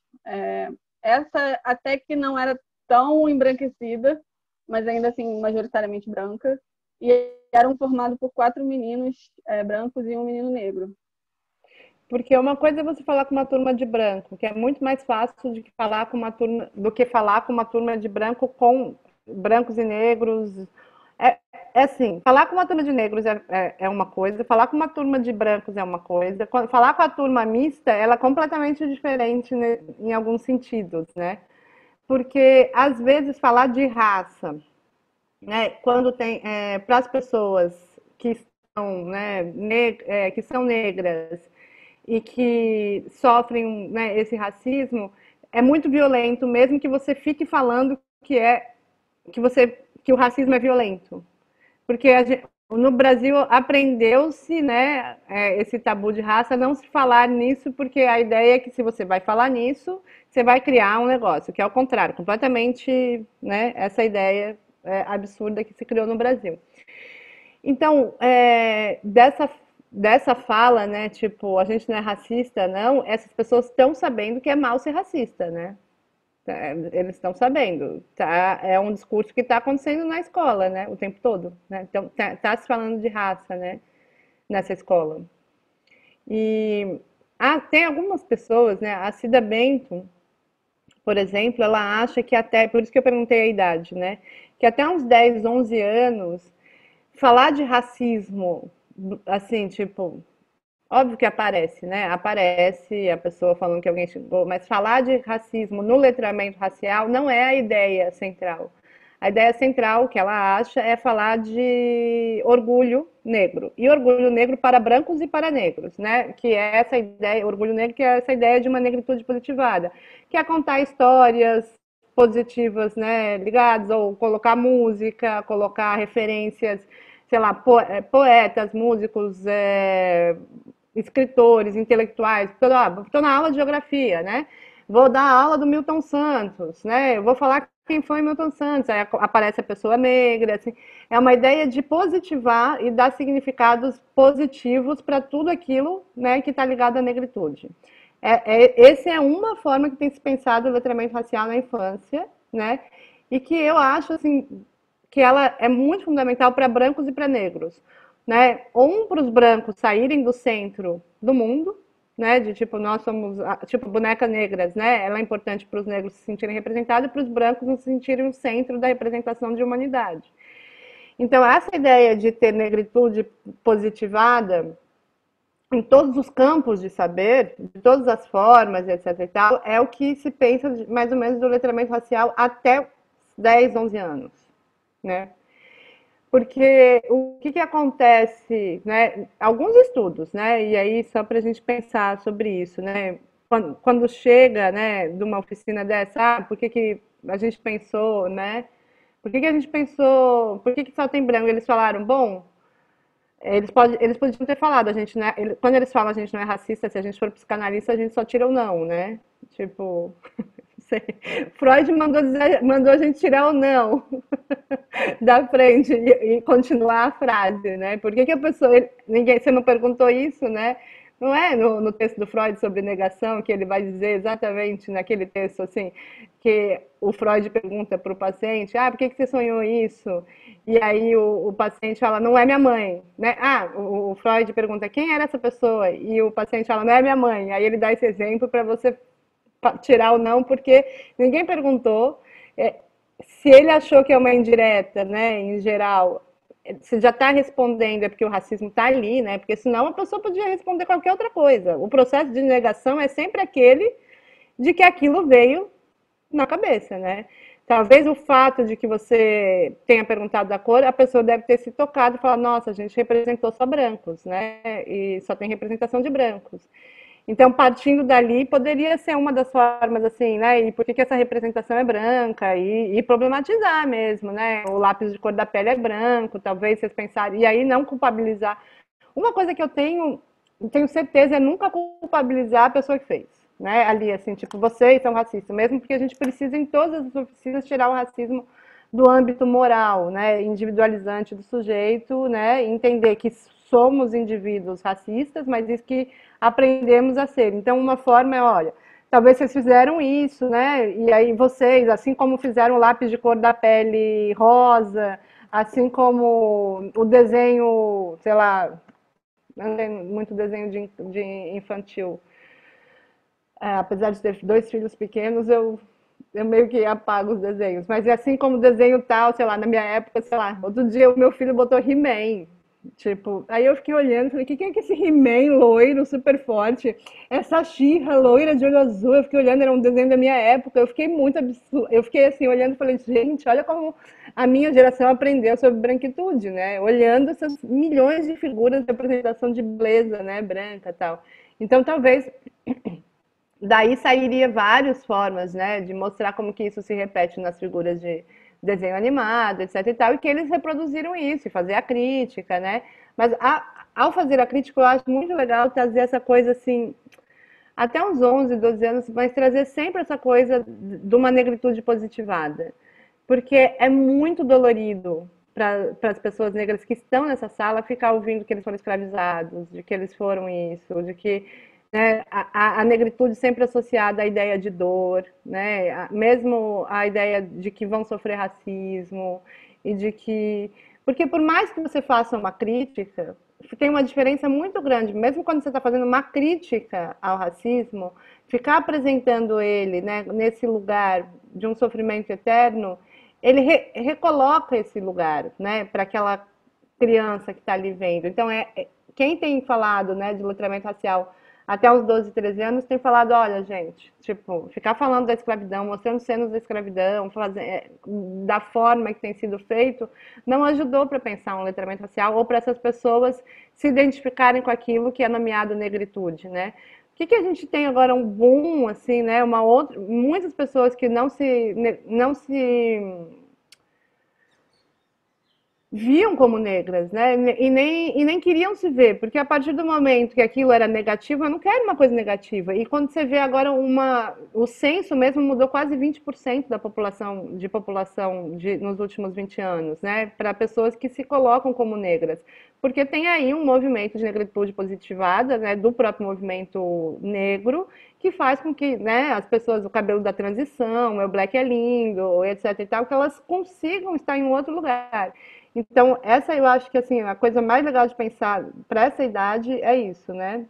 Essa até que não era tão embranquecida, mas ainda assim majoritariamente branca. E eram formados por 4 meninos brancos e um menino negro. Porque uma coisa é você falar com uma turma de branco, que é muito mais fácil de falar com uma turma do que falar com uma turma de branco com brancos e negros. É assim, falar com uma turma de negros é uma coisa, falar com uma turma de brancos é uma coisa, falar com a turma mista, ela é completamente diferente, né, em alguns sentidos, né? Porque, às vezes, falar de raça, né, quando tem, para as pessoas que são, né, que são negras e que sofrem, né, esse racismo, é muito violento, mesmo que você fique falando que o racismo é violento. Porque no Brasil aprendeu-se, né, esse tabu de raça, não se falar nisso, porque a ideia é que se você vai falar nisso, você vai criar um negócio, que é o contrário, completamente, né, essa ideia absurda que se criou no Brasil. Então, dessa fala, né, tipo, a gente não é racista, não, essas pessoas estão sabendo que é mal ser racista, né? Eles estão sabendo, tá? É um discurso que está acontecendo na escola, né? O tempo todo, né? Então, tá se falando de raça, né? Nessa escola. E tem algumas pessoas, né? A Cida Bento, por exemplo, ela acha que até, por isso que eu perguntei a idade, né? Que até uns 10, 11 anos, falar de racismo, assim, tipo, óbvio que aparece, né? Aparece a pessoa falando que alguém xingou, mas falar de racismo no letramento racial não é a ideia central. A ideia central que ela acha é falar de orgulho negro. E orgulho negro para brancos e para negros, né? Que é essa ideia, orgulho negro, que é essa ideia de uma negritude positivada, que é contar histórias positivas, né, ligadas, ou colocar música, colocar referências sei lá, poetas, músicos, escritores, intelectuais, estou na aula de geografia, né? Vou dar a aula do Milton Santos, né? Eu vou falar quem foi Milton Santos, aí aparece a pessoa negra, assim. É uma ideia de positivar e dar significados positivos para tudo aquilo, né, que está ligado à negritude. Essa é uma forma que tem se pensado o letramento racial na infância, né? E que eu acho assim que ela é muito fundamental para brancos e para negros, né? Para os brancos saírem do centro do mundo, né? De tipo, nós somos tipo bonecas negras, né? Ela é importante para os negros se sentirem representados e para os brancos se sentirem o centro da representação de humanidade. Então, essa ideia de ter negritude positivada em todos os campos de saber, de todas as formas, etc. e tal, é o que se pensa mais ou menos do letramento racial até 10, 11 anos, né? Porque o que acontece, né? Alguns estudos, né? E aí só para a gente pensar sobre isso, né? Quando chega, né, de uma oficina dessa, por que a gente pensou, né? Por que a gente pensou, por que só tem branco? Eles falaram, bom, eles podiam ter falado, a gente, né? Quando eles falam a gente não é racista, se a gente for psicanalista, a gente só tira o não, né? Tipo, Freud mandou a gente tirar o não da frente e continuar a frase, né? Por que a pessoa. Você não perguntou isso, né? Não é no texto do Freud sobre negação que ele vai dizer exatamente naquele texto assim, que o Freud pergunta para o paciente, por que você sonhou isso? E aí o paciente fala, não é minha mãe, né? O Freud pergunta, quem era essa pessoa? E o paciente fala, não é minha mãe. Aí ele dá esse exemplo para você tirar o não, porque ninguém perguntou se ele achou que é uma indireta, né, em geral. Você já está respondendo, é porque o racismo está ali, né? Porque senão a pessoa podia responder qualquer outra coisa. O processo de negação é sempre aquele de que aquilo veio na cabeça, né? Talvez o fato de que você tenha perguntado da cor, a pessoa deve ter se tocado e falar, nossa, a gente representou só brancos, né? E só tem representação de brancos. Então, partindo dali, poderia ser uma das formas, assim, né? E por que essa representação é branca? E problematizar mesmo, né? O lápis de cor da pele é branco, talvez vocês pensarem. E aí não culpabilizar. Uma coisa que eu tenho certeza é nunca culpabilizar a pessoa que fez, né? Ali, assim, tipo, vocês são racistas, mesmo porque a gente precisa, em todas as oficinas, tirar o racismo do âmbito moral, né? Individualizante do sujeito, né? Entender que somos indivíduos racistas, mas isso que aprendemos a ser. Então, uma forma é, olha, talvez vocês fizeram isso, né? E aí vocês, assim como fizeram o lápis de cor da pele rosa, assim como o desenho, sei lá, não tem muito desenho de infantil. Apesar de ter 2 filhos pequenos, eu meio que apago os desenhos. Mas é assim como desenho tal, sei lá, na minha época, sei lá, outro dia o meu filho botou He-Man. Tipo, aí eu fiquei olhando, falei, quem é que esse He-Man loiro, super forte? Essa She-Ra loira de olho azul, eu fiquei olhando, era um desenho da minha época, eu fiquei muito absurdo, eu fiquei assim, olhando e falei, gente, olha como a minha geração aprendeu sobre branquitude, né? Olhando essas milhões de figuras de representação de beleza, né, branca e tal. Então, talvez, daí sairia várias formas, né, de mostrar como que isso se repete nas figuras de desenho animado, etc e tal, e que eles reproduziram isso, e fazer a crítica, né? Mas ao fazer a crítica, eu acho muito legal trazer essa coisa assim, até uns 11, 12 anos, mas trazer sempre essa coisa de uma negritude positivada. Porque é muito dolorido para as pessoas negras que estão nessa sala ficar ouvindo que eles foram escravizados, de que eles foram isso, de que, né, a negritude sempre associada à ideia de dor, né, mesmo a ideia de que vão sofrer racismo e de que... Porque por mais que você faça uma crítica, tem uma diferença muito grande, mesmo quando você está fazendo uma crítica ao racismo, ficar apresentando ele, né, nesse lugar de um sofrimento eterno, ele recoloca esse lugar, né, para aquela criança que está ali vendo. Então, quem tem falado, né, de letramento racial até os 12, 13 anos, tem falado, olha, gente, tipo, ficar falando da escravidão, mostrando cenas da escravidão, da forma que tem sido feito, não ajudou para pensar um letramento racial ou para essas pessoas se identificarem com aquilo que é nomeado negritude, né? O que a gente tem agora um boom, assim, né? Muitas pessoas que não se viam como negras, né? E nem queriam se ver, porque a partir do momento que aquilo era negativo, eu não quero uma coisa negativa. E quando você vê agora o censo mesmo mudou quase 20% da população nos últimos 20 anos, né? Para pessoas que se colocam como negras. Porque tem aí um movimento de negritude positivada, né, do próprio movimento negro, que faz com que, né, as pessoas, o cabelo da transição, meu black é lindo, etc e tal, que elas consigam estar em um outro lugar. Então, essa eu acho que assim, a coisa mais legal de pensar para essa idade é isso, né?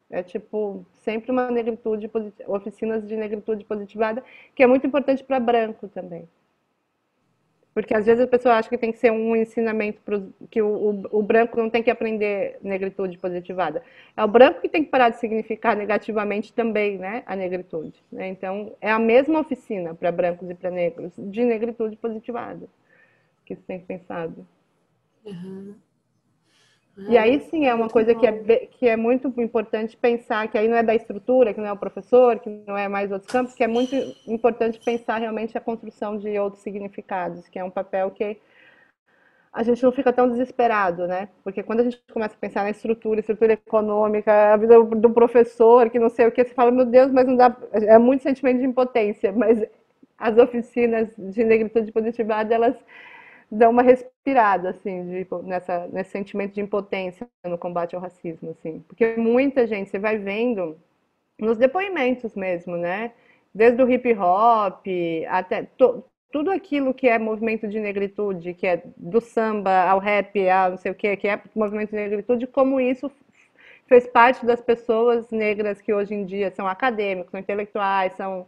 É tipo, sempre uma negritude, oficinas de negritude positivada, que é muito importante para branco também. Porque às vezes a pessoa acha que tem que ser um ensinamento que o branco não tem que aprender negritude positivada. É o branco que tem que parar de significar negativamente também, né, a negritude. Né? Então, é a mesma oficina para brancos e para negros de negritude positivada que você tem pensado. Uhum. E aí sim é uma Muito coisa bom. que é muito importante pensar, que aí não é da estrutura, que não é o professor, que não é mais outros campos, que é muito importante pensar realmente a construção de outros significados, que é um papel que a gente não fica tão desesperado, né? Porque quando a gente começa a pensar na estrutura econômica, a vida do professor, que não sei o que, você fala, meu Deus, mas não dá. É muito sentimento de impotência, mas as oficinas de negritude positivada, elas dão uma respirada, assim, nesse sentimento de impotência no combate ao racismo, assim. Porque muita gente, você vai vendo nos depoimentos mesmo, né? Desde o hip hop até tudo aquilo que é movimento de negritude, que é do samba ao rap, ao não sei o que é movimento de negritude, como isso fez parte das pessoas negras que hoje em dia são acadêmicos, são intelectuais, são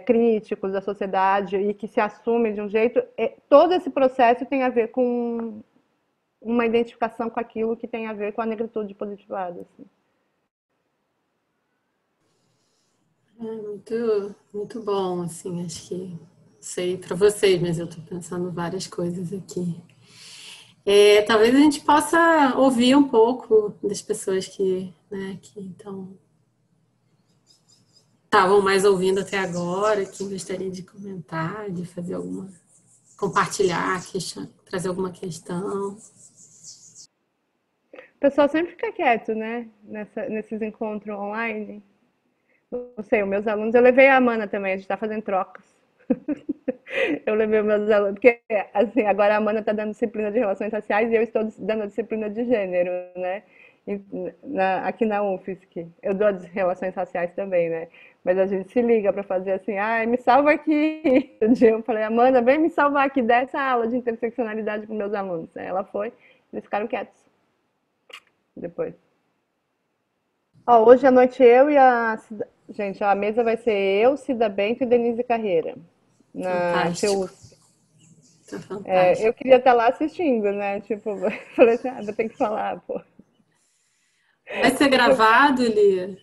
críticos da sociedade e que se assumem de um jeito. Todo esse processo tem a ver com uma identificação com aquilo que tem a ver com a negritude positivada. Assim. Muito, muito bom, assim, acho que não sei para vocês, mas eu estou pensando várias coisas aqui. Talvez a gente possa ouvir um pouco das pessoas que então estavam mais ouvindo até agora, que gostaria de comentar, de fazer compartilhar, trazer alguma questão. O pessoal sempre fica quieto, né? Nesses encontros online. Não sei, os meus alunos, eu levei a Amanda também, a gente está fazendo trocas. Eu levei meus alunos, porque assim, agora a Amanda está dando disciplina de relações raciais e eu estou dando a disciplina de gênero, né? Aqui na UFSC. Eu dou as relações raciais também, né? Mas a gente se liga para fazer assim, ai, me salva aqui. Um dia eu falei, Amanda, vem me salvar aqui dessa aula de interseccionalidade com meus alunos. Aí ela foi, eles ficaram quietos depois. Ó, hoje à noite eu e a... Gente, ó, a mesa vai ser eu, Cida Bento e Denise Carreira, na Fantástico. FEUS. Tá fantástico. Eu queria estar lá assistindo, né? Tipo, falei assim, vou ter que falar, pô. Vai ser gravado, Lia?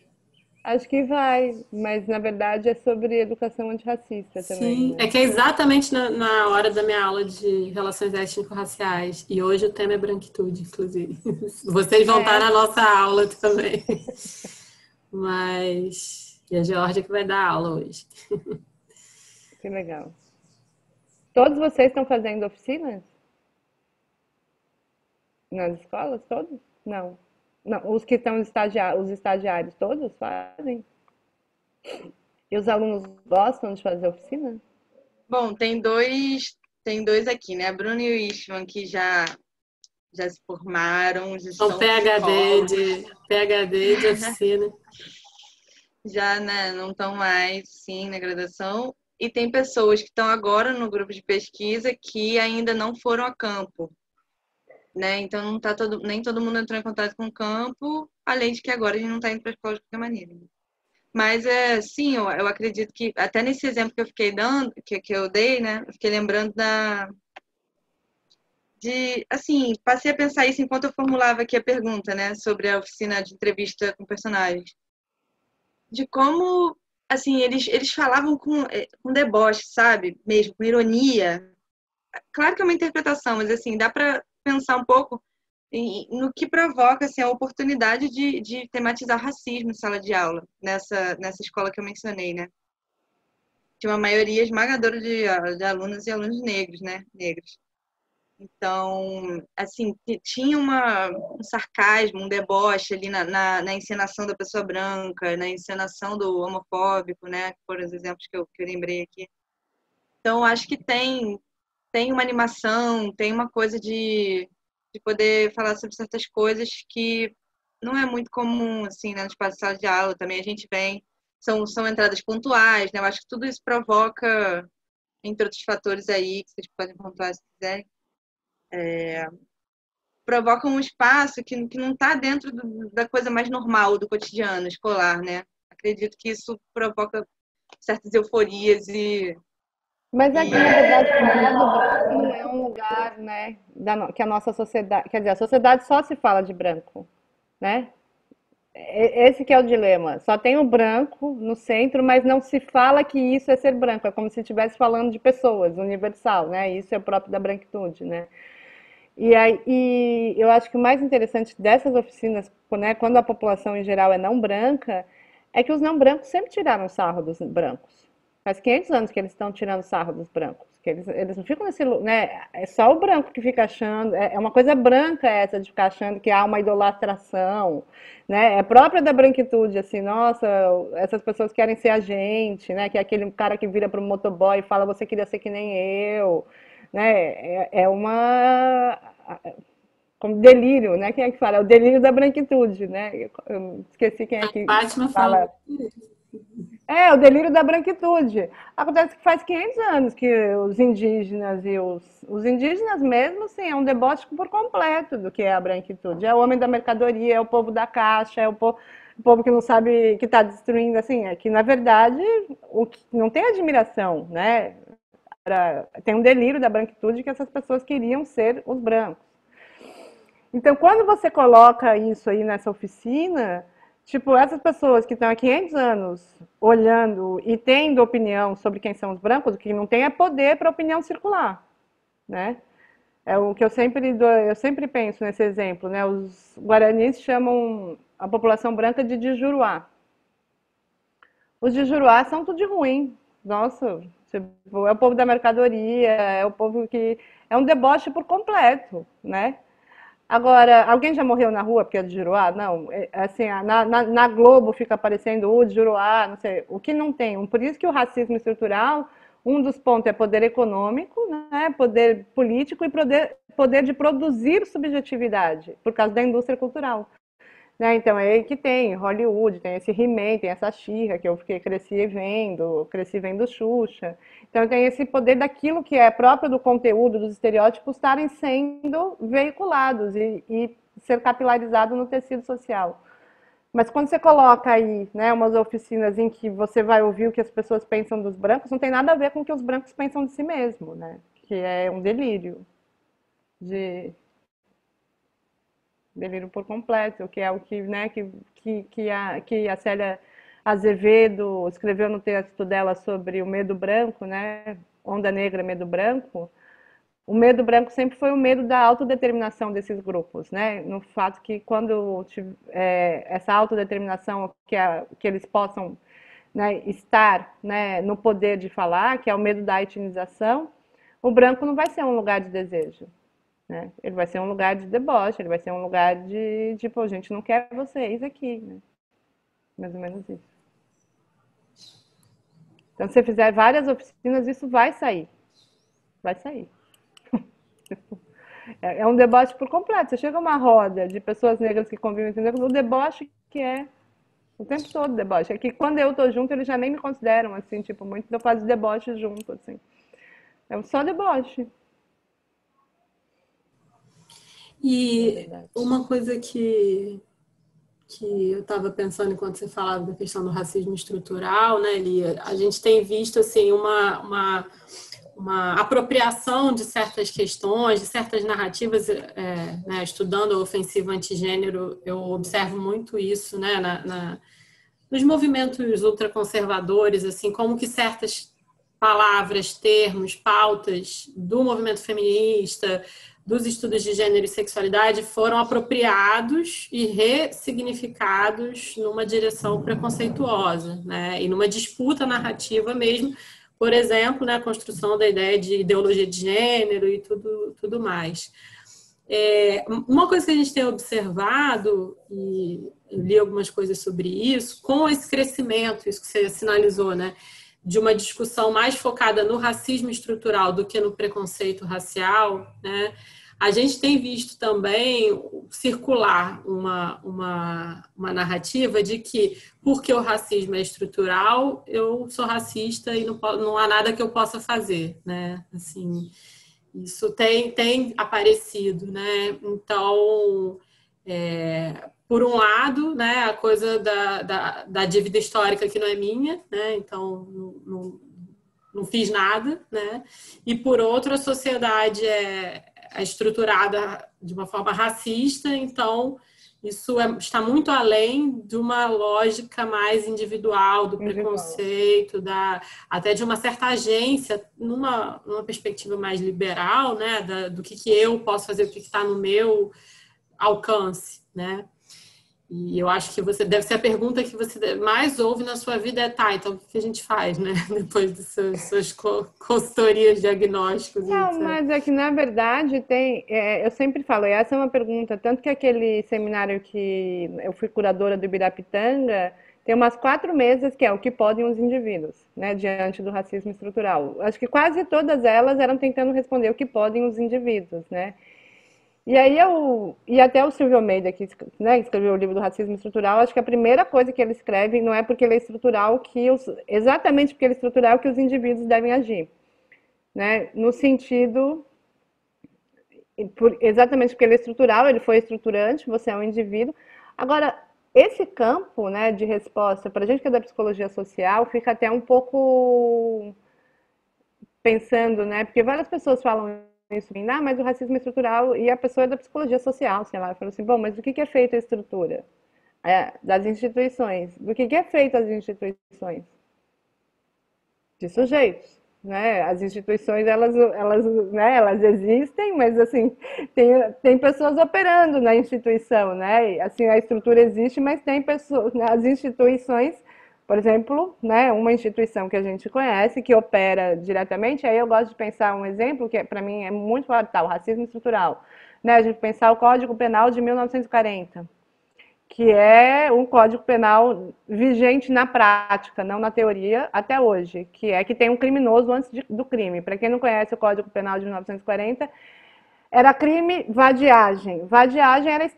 Acho que vai, mas na verdade é sobre educação antirracista também, Sim, é né? que é exatamente na hora da minha aula de relações étnico-raciais. E hoje o tema é branquitude, inclusive. Vocês vão estar É, na nossa aula também. Mas. E a Georgia que vai dar aula hoje. que legal. Todos vocês estão fazendo oficinas? Nas escolas, todos? Não. Não, os que estão os estagiários todos fazem? E os alunos gostam de fazer oficina? Bom, tem dois aqui, né? A Bruna e o Istvan, que já se formaram, já Então, são psicólogos, PhD de oficina. já, né, não estão mais, sim, na graduação. E tem pessoas que estão agora no grupo de pesquisa que ainda não foram a campo, né? Então não tá nem todo mundo entrou em contato com o campo, além de que agora a gente não está indo para a escola de qualquer maneira. Mas sim, eu acredito que até nesse exemplo que eu fiquei dando, que eu dei, né? Eu fiquei lembrando assim, passei a pensar isso enquanto eu formulava aqui a pergunta, né, sobre a oficina de entrevista com personagens. De como, assim, eles falavam com deboche, sabe? Mesmo, com ironia. Claro que é uma interpretação, mas, assim, dá para pensar um pouco no que provoca, assim, a oportunidade de tematizar racismo em sala de aula, nessa escola que eu mencionei, né? De uma maioria esmagadora de alunos e alunos negros, né? Negros. Então, assim, tinha um sarcasmo, um deboche ali na encenação da pessoa branca, na encenação do homofóbico, né? Que foram os exemplos que eu lembrei aqui. Então, acho que tem uma animação, tem uma coisa de poder falar sobre certas coisas que não é muito comum, assim, né? No espaço de sala de aula também a gente vem, são entradas pontuais, né? Eu acho que tudo isso provoca, entre outros fatores aí, que vocês podem pontuar se quiserem, provoca um espaço que não está dentro da coisa mais normal do cotidiano escolar, né? Acredito que isso provoca certas euforias e... Mas é que, na verdade, o mundo branco não é um lugar, né, que a nossa sociedade... Quer dizer, a sociedade só se fala de branco, né? Esse que é o dilema. Só tem o branco no centro, mas não se fala que isso é ser branco. É como se estivesse falando de pessoas, universal, né? Isso é próprio da branquitude, né? E eu acho que o mais interessante dessas oficinas, né, quando a população em geral é não branca, é que os não brancos sempre tiraram sarro dos brancos. Faz 500 anos que eles estão tirando sarro dos brancos. Que eles não ficam nesse... Né, é só o branco que fica achando... É uma coisa branca essa de ficar achando que há uma idolatração. Né? É própria da branquitude, assim, nossa, essas pessoas querem ser a gente, né? Que é aquele cara que vira para o motoboy e fala, você queria ser que nem eu. Né? É uma... Como delírio, né? Quem é que fala? É o delírio da branquitude, né? Eu esqueci quem é que Fátima fala. É, o delírio da branquitude. Acontece que faz 500 anos que os indígenas e os indígenas mesmo, sim, é um deboche por completo do que é a branquitude. É o homem da mercadoria, é o povo da caixa, é o povo que não sabe, que está destruindo, assim, é que, na verdade, não tem admiração, né? Tem um delírio da branquitude que essas pessoas queriam ser os brancos. Então, quando você coloca isso aí nessa oficina, tipo, essas pessoas que estão há 500 anos olhando e tendo opinião sobre quem são os brancos, o que não tem é poder para a opinião circular, né? É o que eu sempre penso nesse exemplo, né? Os guaranis chamam a população branca de Dijuruá. Os Dijuruá são tudo de ruim. Nossa, tipo, é o povo da mercadoria, é o povo que... É um deboche por completo, né? Agora, alguém já morreu na rua porque é de Juruá? Não, assim, na Globo fica aparecendo o de Juruá, não sei, o que não tem. Por isso que o racismo estrutural, um dos pontos é poder econômico, né, poder político e poder de produzir subjetividade, por causa da indústria cultural. Né? Então, é aí que tem Hollywood, tem esse He-Man, tem essa She-Ra, que eu cresci vendo Xuxa. Então, tem esse poder daquilo que é próprio do conteúdo, dos estereótipos, estarem sendo veiculados e ser capilarizado no tecido social. Mas quando você coloca aí, né, umas oficinas em que você vai ouvir o que as pessoas pensam dos brancos, não tem nada a ver com o que os brancos pensam de si mesmo, né? Que é um delírio. Delírio por completo, que é o que, né, que a Célia Azevedo escreveu no texto dela sobre o medo branco, né, Onda Negra, Medo Branco. O medo branco sempre foi o medo da autodeterminação desses grupos, né, no fato que quando essa autodeterminação, que eles possam, né, estar, né, no poder de falar, que é o medo da etnização, o branco não vai ser um lugar de desejo. Né? Ele vai ser um lugar de deboche, ele vai ser um lugar de tipo, a gente não quer vocês aqui, né? Mais ou menos isso. Então, se você fizer várias oficinas, isso vai sair. Vai sair. É um deboche por completo. Você chega a uma roda de pessoas negras que convivem com negros, o deboche que é o tempo todo deboche. É que quando eu tô junto, eles já nem me consideram, assim, tipo, muito eu faço deboche junto, assim. É só deboche. E uma coisa que eu estava pensando enquanto você falava da questão do racismo estrutural, né, Lia? A gente tem visto assim uma apropriação de certas questões, de certas narrativas, né, estudando a ofensiva antigênero, eu observo muito isso, né, nos movimentos ultraconservadores, assim, como que certas palavras, termos, pautas do movimento feminista, dos estudos de gênero e sexualidade foram apropriados e ressignificados numa direção preconceituosa, né? E numa disputa narrativa mesmo por exemplo, né, a construção da ideia de ideologia de gênero e tudo mais. Uma coisa que a gente tem observado, e eu li algumas coisas sobre isso, com esse crescimento, isso que você sinalizou, né, de uma discussão mais focada no racismo estrutural do que no preconceito racial, né, a gente tem visto também circular uma narrativa de que, porque o racismo é estrutural, eu sou racista e não há nada que eu possa fazer, né? Assim, isso tem aparecido, né? Então, por um lado, né, a coisa da dívida histórica que não é minha, né? Então, não fiz nada, né? E por outro, a sociedade é estruturada de uma forma racista, então isso está muito além de uma lógica mais individual, do preconceito, até de uma certa agência, numa perspectiva mais liberal, né? Do que eu posso fazer, o que está no meu alcance, né? E eu acho que deve ser a pergunta que você mais ouve na sua vida então o que a gente faz, né? Depois das suas consultorias, diagnósticos. Não, mas é que, na verdade, eu sempre falo, essa é uma pergunta, tanto que aquele seminário que eu fui curadora do Ibirapitanga, tem umas 4 mesas que é o que podem os indivíduos, né, diante do racismo estrutural. Acho que quase todas elas eram tentando responder o que podem os indivíduos, né? E aí e até o Silvio Almeida, que, né, escreveu o livro do racismo estrutural, acho que a primeira coisa que ele escreve não é porque ele é estrutural exatamente porque ele é estrutural que os indivíduos devem agir, né? No sentido, exatamente porque ele é estrutural, ele foi estruturante, você é um indivíduo. Agora, esse campo, né, de resposta, para a gente que é da psicologia social, fica até um pouco pensando, né, porque várias pessoas falam isso, mas o racismo é estrutural, e a pessoa é da psicologia social, sei lá, fala assim, bom, mas do que é feita a estrutura? Das instituições. Do que é feita as instituições? De sujeitos. Né? As instituições, elas existem, mas assim, tem pessoas operando na instituição, né? Assim, a estrutura existe, mas tem pessoas, né? As instituições, por exemplo, né, uma instituição que a gente conhece, que opera diretamente, aí eu gosto de pensar um exemplo, que para mim é muito forte, o racismo estrutural. Né? A gente pensar o Código Penal de 1940, que é um Código Penal vigente na prática, não na teoria, até hoje, que é que tem um criminoso antes do crime. Para quem não conhece o Código Penal de 1940, era crime vadiagem. Vadiagem era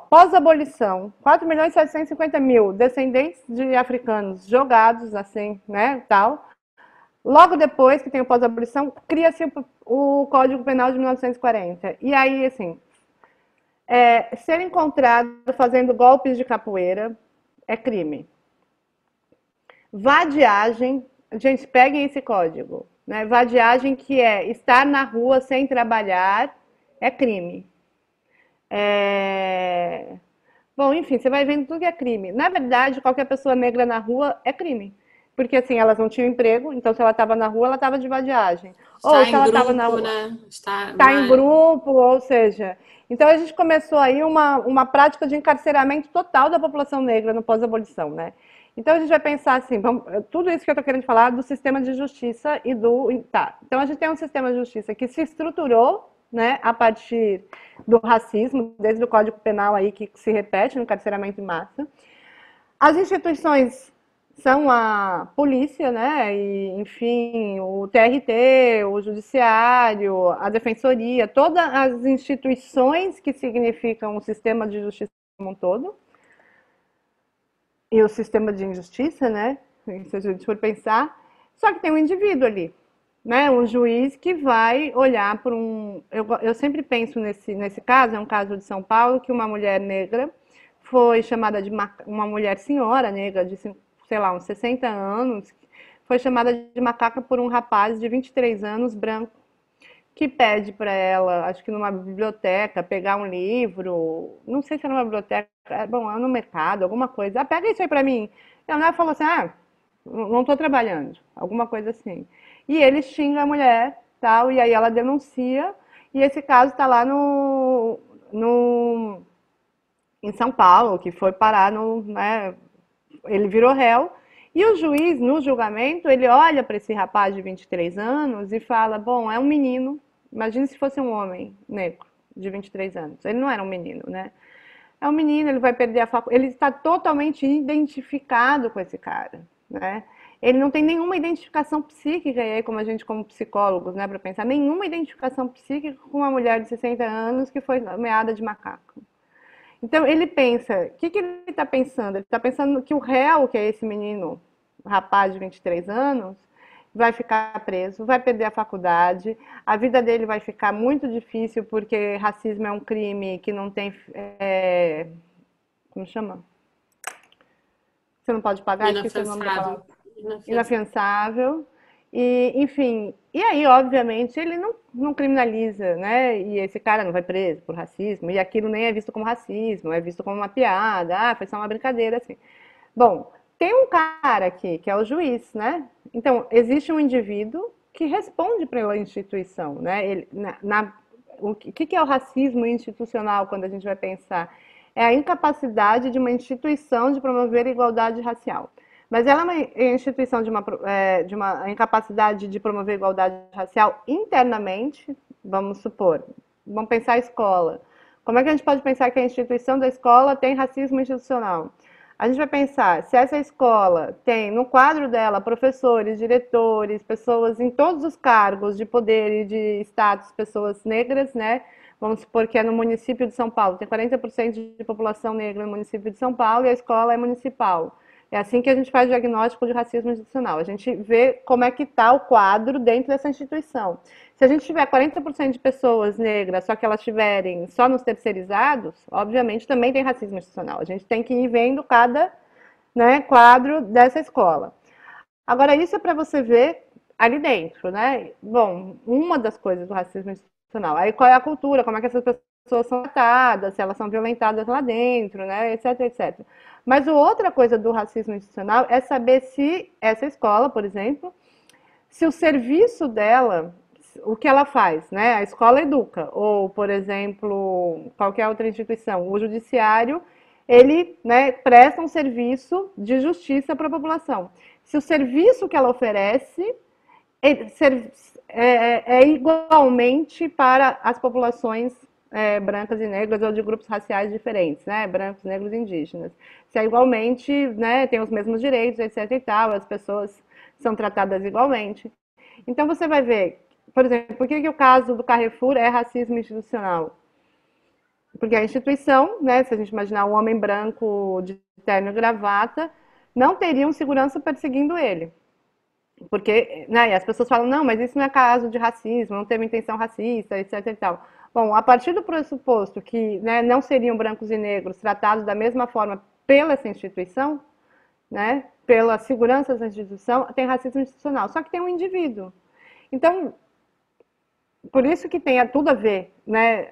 pós-abolição, 4.750.000 descendentes de africanos jogados assim, né, tal. Logo depois que tem o pós-abolição, cria-se o Código Penal de 1940. E aí, assim, ser encontrado fazendo golpes de capoeira é crime. Vadiagem, gente, peguem esse código, né? Vadiagem, que é estar na rua sem trabalhar, é crime. Bom, enfim, você vai vendo tudo que é crime. Na verdade, qualquer pessoa negra na rua é crime. Porque, assim, elas não tinham emprego, então se ela estava na rua, ela estava de vadiagem. Ou se ela estava na rua, né? Está em grupo, ou seja... Então, a gente começou aí uma prática de encarceramento total da população negra no pós-abolição, né? Então, a gente vai pensar assim, tudo isso que eu estou querendo falar do sistema de justiça e Tá, então, a gente tem um sistema de justiça que se estruturou, né, a partir do racismo, desde o Código Penal aí, que se repete no encarceramento em massa. As instituições são a polícia, né, e, enfim, o TRT, o judiciário, a defensoria, todas as instituições que significam o sistema de justiça como um todo, e o sistema de injustiça, né, se a gente for pensar, só que tem um indivíduo ali, né, um juiz que vai olhar por eu sempre penso nesse caso, é um caso de São Paulo, que uma mulher negra foi chamada de uma mulher senhora negra de sei lá, uns 60 anos, foi chamada de macaca por um rapaz de 23 anos, branco, que pede para ela, acho que numa biblioteca, pegar um livro, não sei se era numa biblioteca, bom, é no mercado, alguma coisa, pega isso aí para mim. E ela falou assim, não estou trabalhando, alguma coisa assim. E ele xinga a mulher, tal, e aí ela denuncia, e esse caso está lá em São Paulo, que foi parar né, ele virou réu, E o juiz, no julgamento, ele olha para esse rapaz de 23 anos e fala, bom, é um menino, imagine se fosse um homem negro de 23 anos. Ele não era um menino, né? É um menino, ele vai perder a faculdade, ele está totalmente identificado com esse cara, né? Ele não tem nenhuma identificação psíquica, e aí como a gente como psicólogos, né, para pensar, nenhuma identificação psíquica com uma mulher de 60 anos que foi nomeada de macaco. Então ele pensa, o que ele está pensando? Ele está pensando que o réu, que é esse menino, rapaz de 23 anos, vai ficar preso, vai perder a faculdade, a vida dele vai ficar muito difícil porque racismo é um crime que não tem, como chama? Você não pode pagar, esqueci o nome da palavra. Inafiançável. E, enfim, e aí, obviamente, ele não criminaliza, né? E esse cara não vai preso por racismo, e aquilo nem é visto como racismo, é visto como uma piada, foi só uma brincadeira, assim. Bom, tem um cara aqui, que é o juiz, né? Então, existe um indivíduo que responde pela instituição, né? O que é o racismo institucional, quando a gente vai pensar? É a incapacidade de uma instituição de promover a igualdade racial. Mas ela é uma instituição de uma incapacidade de promover a igualdade racial internamente, vamos supor. Vamos pensar a escola. Como é que a gente pode pensar que a instituição da escola tem racismo institucional? A gente vai pensar, se essa escola tem no quadro dela professores, diretores, pessoas em todos os cargos de poder e de status, pessoas negras, né? Vamos supor que é no município de São Paulo, tem 40% de população negra no município de São Paulo e a escola é municipal. É assim que a gente faz o diagnóstico de racismo institucional. A gente vê como é que está o quadro dentro dessa instituição. Se a gente tiver 40% de pessoas negras, só que elas estiverem só nos terceirizados, obviamente também tem racismo institucional. A gente tem que ir vendo cada, né, quadro dessa escola. Agora, isso é para você ver ali dentro, né? Bom, uma das coisas do racismo institucional. Aí qual é a cultura, como é que essas pessoas são tratadas, se elas são violentadas lá dentro, né, etc, etc. Mas outra coisa do racismo institucional é saber se essa escola, por exemplo, se o serviço dela, o que ela faz, né? A escola educa, ou, por exemplo, qualquer outra instituição, o judiciário, ele, né, presta um serviço de justiça para a população. Se o serviço que ela oferece é igualmente para as populações brancas e negras ou de grupos raciais diferentes, né? Brancos, negros e indígenas. Se é igualmente, né, tem os mesmos direitos, etc e tal, as pessoas são tratadas igualmente. Então você vai ver, por exemplo, por que o caso do Carrefour é racismo institucional? Porque a instituição, né, se a gente imaginar um homem branco de terno e gravata, não teria um segurança perseguindo ele. Porque, né, as pessoas falam, não, mas isso não é caso de racismo, não teve intenção racista, etc e tal. Bom, a partir do pressuposto que, né, não seriam brancos e negros tratados da mesma forma pela essa instituição, né, pela segurança dessa instituição, tem racismo institucional. Só que tem um indivíduo. Então, por isso que tem tudo a ver, né?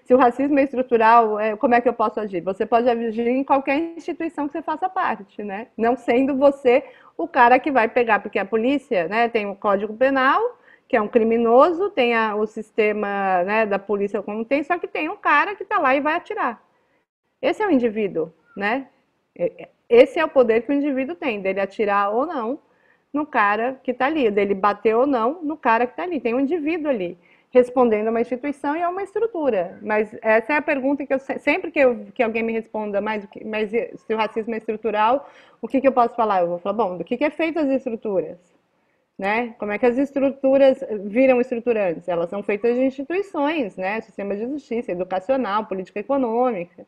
Se o racismo é estrutural, como é que eu posso agir? Você pode agir em qualquer instituição que você faça parte, né? Não sendo você o cara que vai pegar, porque a polícia, né, tem o Código Penal, que é um criminoso, tem o sistema, né, da polícia como tem, só que tem um cara que está lá e vai atirar. Esse é o indivíduo, né? Esse é o poder que o indivíduo tem, dele atirar ou não no cara que está ali, dele bater ou não no cara que está ali. Tem um indivíduo ali, respondendo a uma instituição e a uma estrutura. Mas essa é a pergunta que eu sempre que alguém me responda, mas se o racismo é estrutural, o que eu posso falar? Eu vou falar, bom, do que é feito as estruturas? Né? Como é que as estruturas viram estruturantes? Elas são feitas de instituições, né? Sistema de justiça, educacional, política econômica.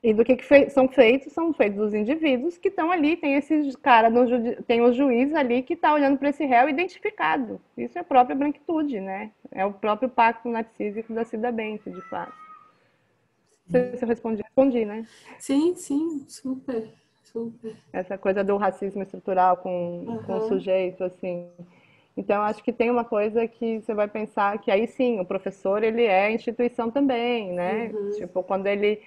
E do que são feitos os indivíduos que estão ali, tem esses cara, tem o juiz ali que está olhando para esse réu identificado. Isso é a própria branquitude, né? É o próprio pacto narcísico da Cida Bento, de fato. Se eu respondi, né? Sim, super. Essa coisa do racismo estrutural com o sujeito, assim. Então, acho que tem uma coisa que você vai pensar que aí sim, o professor, ele é instituição também, né? Tipo, quando ele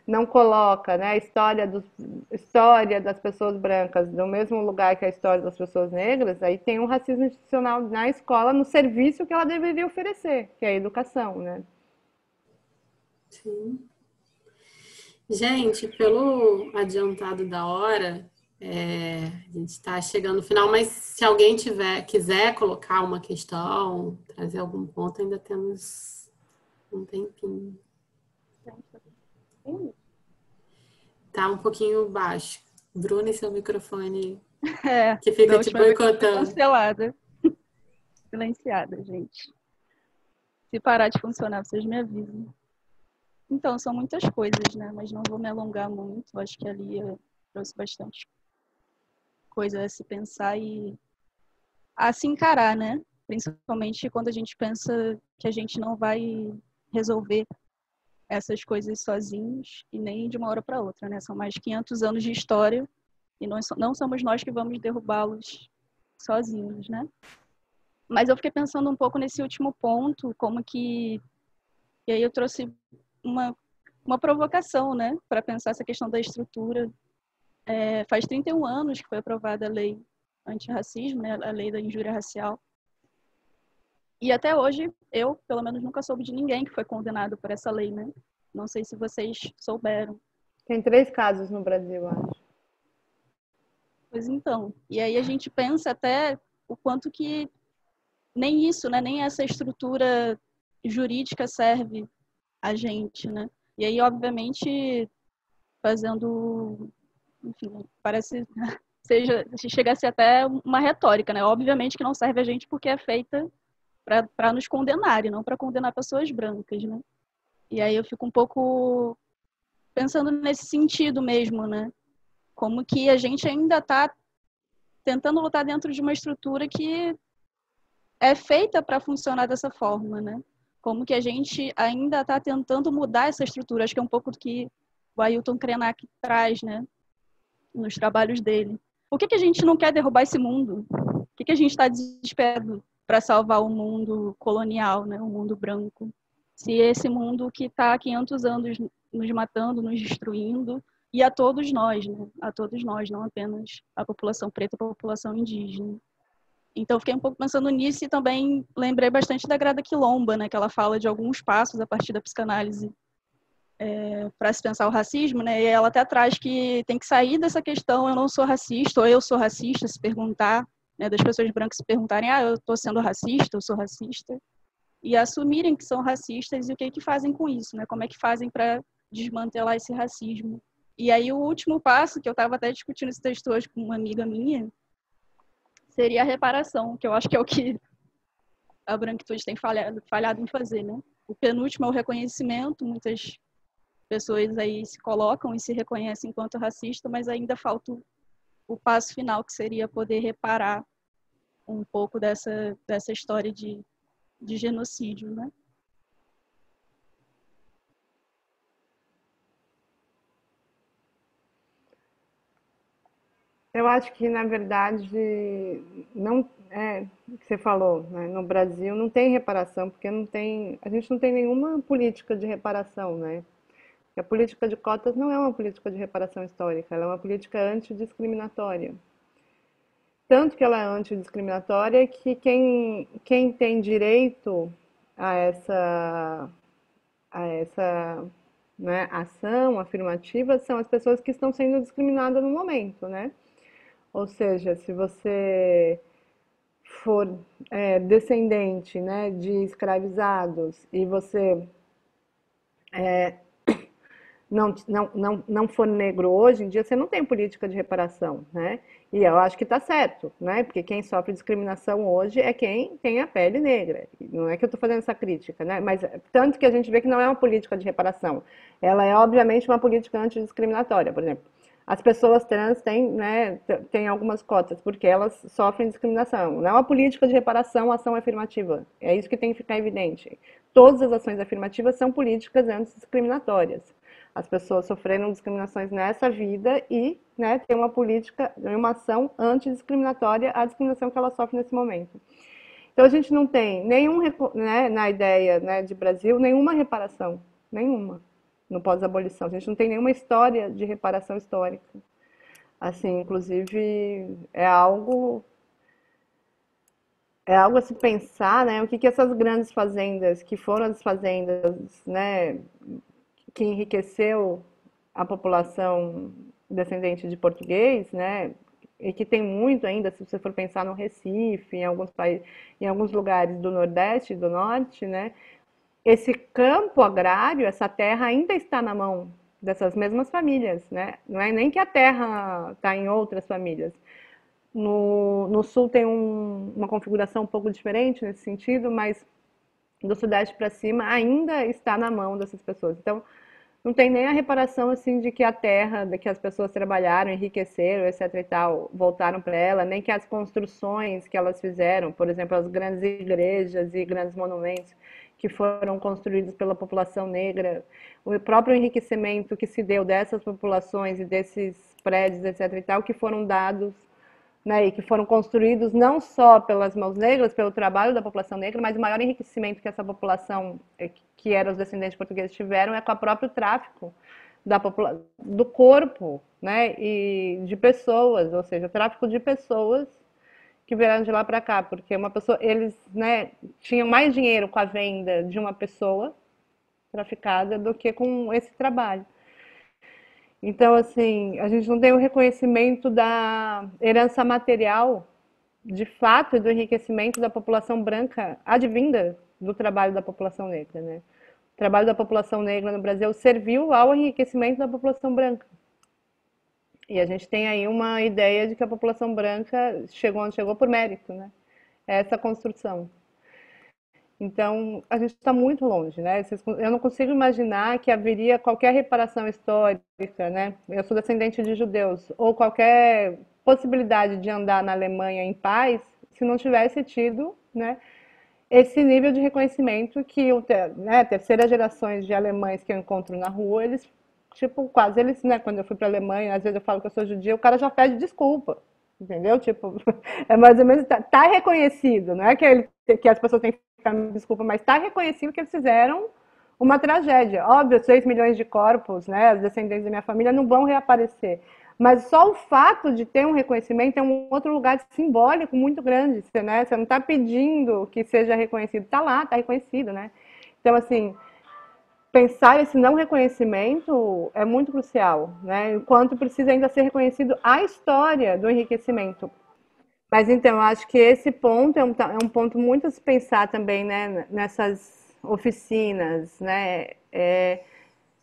não coloca, né, a história das pessoas brancas no mesmo lugar que a história das pessoas negras, aí tem um racismo institucional na escola, no serviço que ela deveria oferecer, que é a educação, né? Sim. Gente, pelo adiantado da hora, A gente está chegando no final, mas se alguém quiser colocar uma questão, trazer algum ponto, ainda temos um tempinho. Tá um pouquinho baixo. Bruna, e seu microfone que fica te boicotando. Cancelada. Silenciada, gente. Se parar de funcionar, vocês me avisam. Então, são muitas coisas, né? Mas não vou me alongar muito. Acho que ali eu trouxe bastante coisa a se pensar e a se encarar, né? Principalmente quando a gente pensa que a gente não vai resolver essas coisas sozinhos e nem de uma hora para outra, né? São mais de 500 anos de história e não somos nós que vamos derrubá-los sozinhos, né? Mas eu fiquei pensando um pouco nesse último ponto, como que... E aí eu trouxe uma provocação, né? Para pensar essa questão da estrutura. Faz 31 anos que foi aprovada a lei antirracismo, né? A lei da injúria racial. E até hoje, eu, pelo menos, nunca soube de ninguém que foi condenado por essa lei, né? Não sei se vocês souberam. Tem 3 casos no Brasil, acho. Pois então. E aí a gente pensa até o quanto que nem isso, né? Nem essa estrutura jurídica serve a gente, né? E aí, obviamente, fazendo... Enfim, parece... chega a ser até uma retórica, né? Obviamente que não serve a gente porque é feita para nos condenar e não para condenar pessoas brancas, né? E aí eu fico um pouco pensando nesse sentido mesmo, né? Como que a gente ainda está tentando lutar dentro de uma estrutura que é feita para funcionar dessa forma, né? Como que a gente ainda está tentando mudar essa estrutura. Acho que é um pouco do que o Ailton Krenak traz, né? Nos trabalhos dele. Por que a gente não quer derrubar esse mundo? Por que a gente está desesperado para salvar o mundo colonial, né? O mundo branco? Se esse mundo que está há 500 anos nos matando, nos destruindo, e a todos nós, né? A todos nós, não apenas a população preta, a população indígena. Então, eu fiquei um pouco pensando nisso e também lembrei bastante da Grada Quilomba, né? Que ela fala de alguns passos a partir da psicanálise para se pensar o racismo, né? E ela até traz que tem que sair dessa questão eu não sou racista ou eu sou racista, se perguntar, né? Das pessoas brancas se perguntarem eu estou sendo racista, eu sou racista, e assumirem que são racistas e o que fazem com isso, né? Como é que fazem para desmantelar esse racismo. E aí o último passo, que eu estava até discutindo esse texto hoje com uma amiga minha, seria a reparação, que eu acho que é o que a branquitude tem falhado em fazer, né? O penúltimo é o reconhecimento. Muitas pessoas aí se colocam e se reconhecem enquanto racista, mas ainda falta o passo final, que seria poder reparar um pouco dessa história de genocídio, né? Eu acho que, na verdade, não é o que você falou, né? No Brasil não tem reparação, porque a gente não tem nenhuma política de reparação, né? A política de cotas não é uma política de reparação histórica, ela é uma política antidiscriminatória. Tanto que ela é antidiscriminatória que quem tem direito a essa né, ação afirmativa são as pessoas que estão sendo discriminadas no momento, né? Ou seja, se você for descendente, né, de escravizados e você não for negro hoje em dia, você não tem política de reparação, né? E eu acho que está certo, né? Porque quem sofre discriminação hoje é quem tem a pele negra. Não é que eu estou fazendo essa crítica, né? Mas tanto que a gente vê que não é uma política de reparação. Ela é, obviamente, uma política antidiscriminatória. Por exemplo, as pessoas trans têm algumas cotas, porque elas sofrem discriminação. Não é uma política de reparação, ação afirmativa. É isso que tem que ficar evidente. Todas as ações afirmativas são políticas antidiscriminatórias. As pessoas sofreram discriminações nessa vida e tem uma política, uma ação antidiscriminatória à discriminação que ela sofre nesse momento. Então, a gente não tem na ideia de Brasil, nenhuma reparação, nenhuma, no pós-abolição. A gente não tem nenhuma história de reparação histórica. Assim, inclusive, é algo a se pensar, né? O que essas grandes fazendas, que foram as fazendas, né, que enriqueceu a população descendente de português, né? E que tem muito ainda, se você for pensar no Recife, em alguns países, em alguns lugares do Nordeste e do Norte, né? Esse campo agrário, essa terra ainda está na mão dessas mesmas famílias, né? Não é nem que a terra está em outras famílias. No sul tem uma configuração um pouco diferente nesse sentido, mas do sudeste para cima ainda está na mão dessas pessoas. Então, não tem nem a reparação assim de que a terra, de que as pessoas trabalharam, enriqueceram, etc e tal, voltaram para ela, nem que as construções que elas fizeram, por exemplo, as grandes igrejas e grandes monumentos que foram construídos pela população negra, o próprio enriquecimento que se deu dessas populações e desses prédios, etc e tal, que foram dados, né, e que foram construídos não só pelas mãos negras, pelo trabalho da população negra, mas o maior enriquecimento que essa população, que eram os descendentes portugueses, tiveram é com o próprio tráfico do corpo, né, e de pessoas, ou seja, tráfico de pessoas que vieram de lá para cá, porque uma pessoa, eles, né, tinham mais dinheiro com a venda de uma pessoa traficada do que com esse trabalho. Então, assim, a gente não tem o reconhecimento da herança material, de fato, e do enriquecimento da população branca advinda do trabalho da população negra, né? O trabalho da população negra no Brasil serviu ao enriquecimento da população branca. E a gente tem aí uma ideia de que a população branca chegou onde chegou por mérito, né? É essa construção. Então, a gente está muito longe, né? Eu não consigo imaginar que haveria qualquer reparação histórica, né? Eu sou descendente de judeus, ou qualquer possibilidade de andar na Alemanha em paz, se não tivesse tido, né, esse nível de reconhecimento que, né, terceiras gerações de alemães que eu encontro na rua, eles, tipo, quase eles, né, quando eu fui para a Alemanha, às vezes eu falo que eu sou judia, o cara já pede desculpa. Entendeu? Tipo, é mais ou menos, tá reconhecido, não é que as pessoas têm que ficar me desculpa, mas tá reconhecido que eles fizeram uma tragédia. Óbvio, 6 milhões de corpos, né, os descendentes da minha família não vão reaparecer. Mas só o fato de ter um reconhecimento é um outro lugar simbólico muito grande, né? Você não está pedindo que seja reconhecido, está lá, está reconhecido, né? Então, assim, pensar esse não reconhecimento é muito crucial, né? Enquanto precisa ainda ser reconhecido a história do enriquecimento. Mas então, eu acho que esse ponto é um ponto muito a se pensar também, né? Nessas oficinas, né?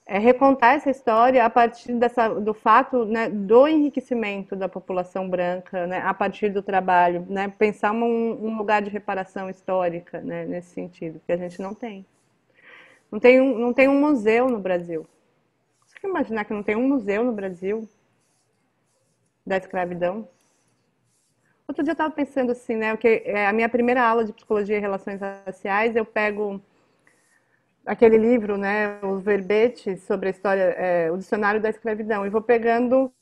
Recontar essa história a partir do fato, né, do enriquecimento da população branca, né, a partir do trabalho, né? Pensar um lugar de reparação histórica, né, nesse sentido, que a gente não tem. Não tem um museu no Brasil. Você quer imaginar que não tem um museu no Brasil da escravidão? Outro dia eu estava pensando assim, né? Que a minha primeira aula de psicologia e relações raciais, eu pego aquele livro, né? Os verbetes sobre a história, o dicionário da escravidão, e vou pegando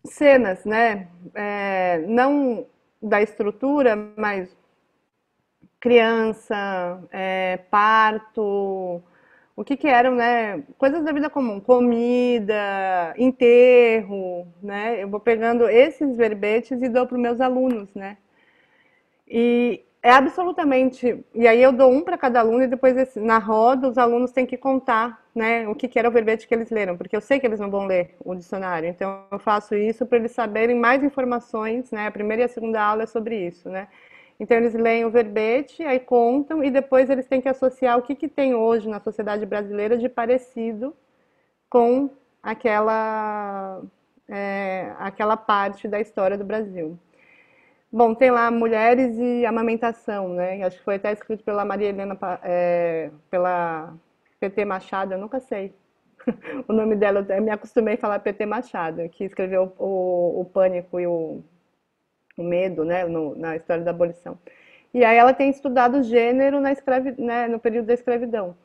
cenas, né? Não da estrutura, mas criança, parto, o que eram, né? Coisas da vida comum, comida, enterro, né? Eu vou pegando esses verbetes e dou para os meus alunos, né? E é absolutamente. E aí eu dou um para cada aluno e depois na roda os alunos têm que contar, né? O que era o verbete que eles leram, porque eu sei que eles não vão ler o dicionário. Então eu faço isso para eles saberem mais informações, né? A primeira e a segunda aula é sobre isso, né? Então eles leem o verbete, aí contam e depois eles têm que associar o que tem hoje na sociedade brasileira de parecido com aquela parte da história do Brasil. Bom, tem lá mulheres e amamentação, né? Acho que foi até escrito pela Maria Helena, pela PT Machado, eu nunca sei o nome dela, eu me acostumei a falar PT Machado, que escreveu o Pânico e o Medo, né, na história da abolição. E aí ela tem estudado gênero né, no período da escravidão.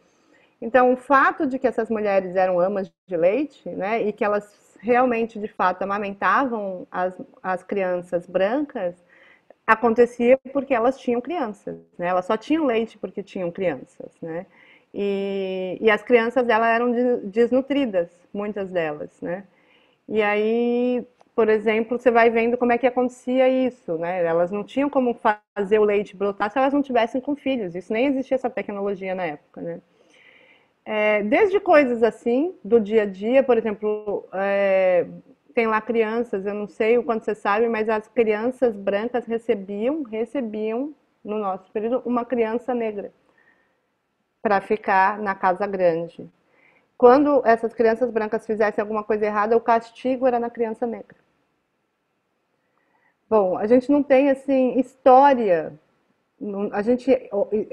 Então, o fato de que essas mulheres eram amas de leite, né, e que elas realmente, de fato, amamentavam as crianças brancas, acontecia porque elas tinham crianças, né? Elas só tinham leite porque tinham crianças, né? E as crianças, elas eram desnutridas, muitas delas, né? E aí, por exemplo, você vai vendo como é que acontecia isso, né? Elas não tinham como fazer o leite brotar se elas não tivessem com filhos. Isso nem existia essa tecnologia na época, né? Desde coisas assim, do dia a dia, por exemplo, tem lá crianças, eu não sei o quanto você sabe, mas as crianças brancas recebiam no nosso período, uma criança negra para ficar na casa grande. Quando essas crianças brancas fizessem alguma coisa errada, o castigo era na criança negra. Bom, a gente não tem, assim, história. A gente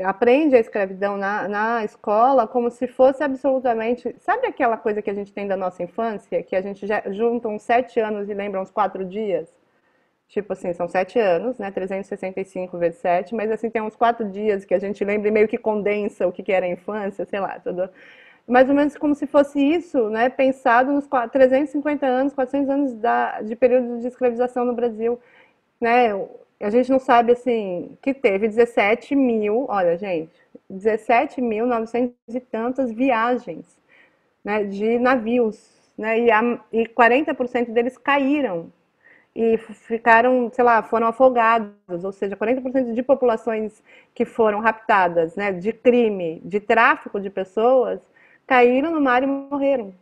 aprende a escravidão na escola como se fosse absolutamente... Sabe aquela coisa que a gente tem da nossa infância? Que a gente já junta uns 7 anos e lembra uns 4 dias? Tipo assim, são 7 anos, né? 365 vezes 7, mas assim, tem uns 4 dias que a gente lembra e meio que condensa o que era a infância, sei lá, tudo. Mais ou menos como se fosse isso, né? Pensado nos 350 anos, 400 anos de período de escravização no Brasil, né? A gente não sabe, assim, que teve 17 mil, olha, gente, 17.900 e tantas viagens, né, de navios, né? E 40% deles caíram e ficaram, sei lá, foram afogados, ou seja, 40% de populações que foram raptadas, né, de crime, de tráfico de pessoas, caíram no mar e morreram.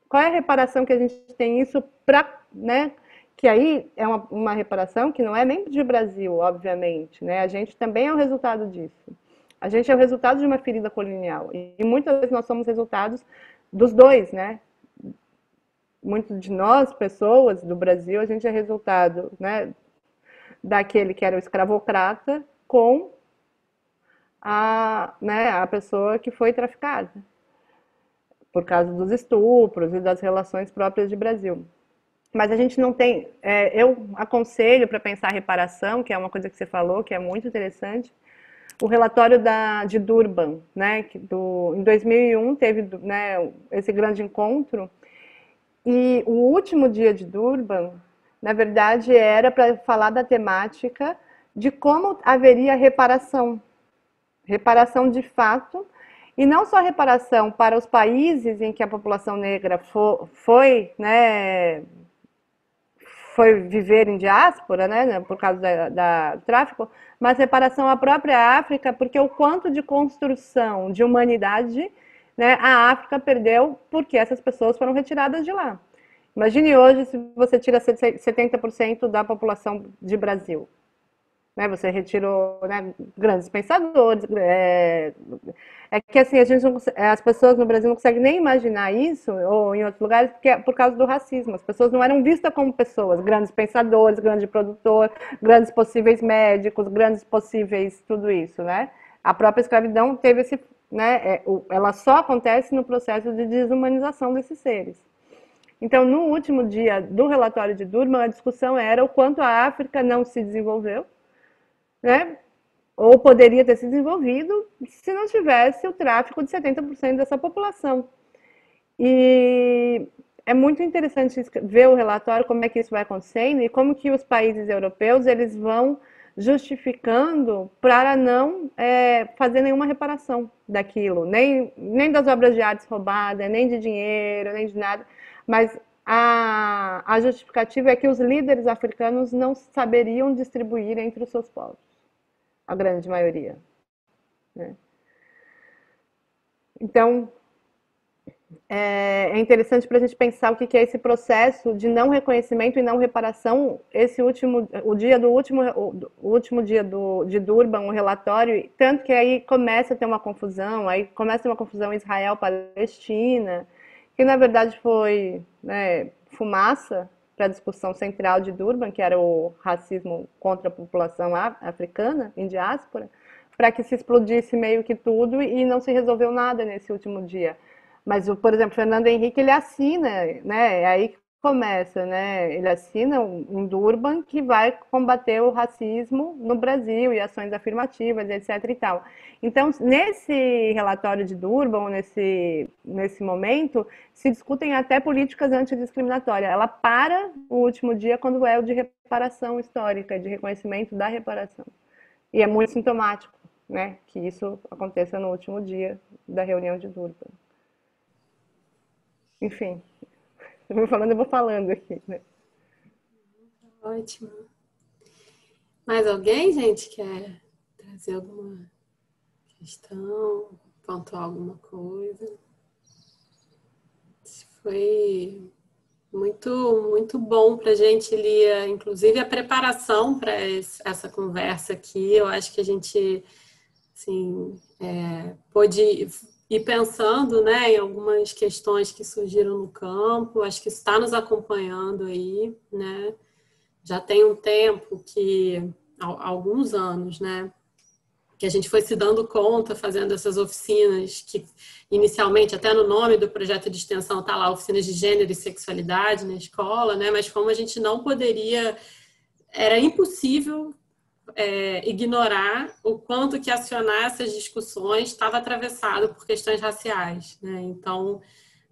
Qual é a reparação que a gente tem isso para, né, que aí é uma reparação que não é nem de Brasil, obviamente, né, a gente também é o resultado disso. A gente é o resultado de uma ferida colonial e muitas vezes nós somos resultados dos dois, né? Muitos de nós, pessoas do Brasil, a gente é resultado, né, daquele que era o escravocrata com a pessoa que foi traficada, por causa dos estupros e das relações próprias de Brasil. Mas a gente não tem... eu aconselho para pensar a reparação, que é uma coisa que você falou, que é muito interessante, o relatório de Durban, né, em 2001 teve, né, esse grande encontro. E o último dia de Durban, na verdade, era para falar da temática de como haveria reparação. Reparação de fato, e não só reparação para os países em que a população negra foi viver em diáspora, né, por causa do tráfico, mas reparação à própria África, porque o quanto de construção de humanidade, né, a África perdeu porque essas pessoas foram retiradas de lá. Imagine hoje se você tira 70% da população de Brasil. Né, você retirou, né, grandes pensadores. É que assim, as pessoas no Brasil não conseguem nem imaginar isso, ou em outros lugares, porque é por causa do racismo. As pessoas não eram vistas como pessoas, grandes pensadores, grandes produtores, grandes possíveis médicos, grandes possíveis tudo isso, né? A própria escravidão teve esse, né, ela só acontece no processo de desumanização desses seres. Então, no último dia do relatório de Durban, a discussão era o quanto a África não se desenvolveu, né? Ou poderia ter se desenvolvido se não tivesse o tráfico de 70% dessa população. E é muito interessante ver o relatório, como é que isso vai acontecendo e como que os países europeus eles vão justificando para não fazer nenhuma reparação daquilo, nem das obras de arte roubadas, nem de dinheiro, nem de nada, mas a justificativa é que os líderes africanos não saberiam distribuir entre os seus povos, a grande maioria, né? Então, é interessante para a gente pensar o que é esse processo de não reconhecimento e não reparação. O último dia de Durban, um relatório, tanto que aí começa a ter uma confusão, Israel-Palestina, que na verdade foi, né, fumaça para a discussão central de Durban, que era o racismo contra a população africana em diáspora, para que se explodisse meio que tudo e não se resolveu nada nesse último dia. Mas, por exemplo, Fernando Henrique, ele assina, né, é aí que começa, né, ele assina um Durban que vai combater o racismo no Brasil e ações afirmativas, etc. e tal. Então, nesse relatório de Durban, nesse momento, se discutem até políticas antidiscriminatórias. Ela para o último dia quando é o de reparação histórica, de reconhecimento da reparação. E é muito sintomático, né, que isso aconteça no último dia da reunião de Durban. Enfim, eu vou falando, eu vou falando aqui, né? Ótimo. Mais alguém, gente, quer trazer alguma questão, pontuar alguma coisa? foi muito bom para a gente, Lia. Inclusive, a preparação para essa conversa aqui, eu acho que a gente, assim, pôde ir pensando, né, em algumas questões que surgiram no campo. Acho que isso está nos acompanhando aí, né? Já tem um tempo alguns anos, né, que a gente foi se dando conta, fazendo essas oficinas, que inicialmente, até no nome do projeto de extensão está lá, oficinas de gênero e sexualidade na escola, né? Mas como a gente não poderia, era impossível ignorar o quanto que acionar essas discussões estava atravessado por questões raciais, né? Então,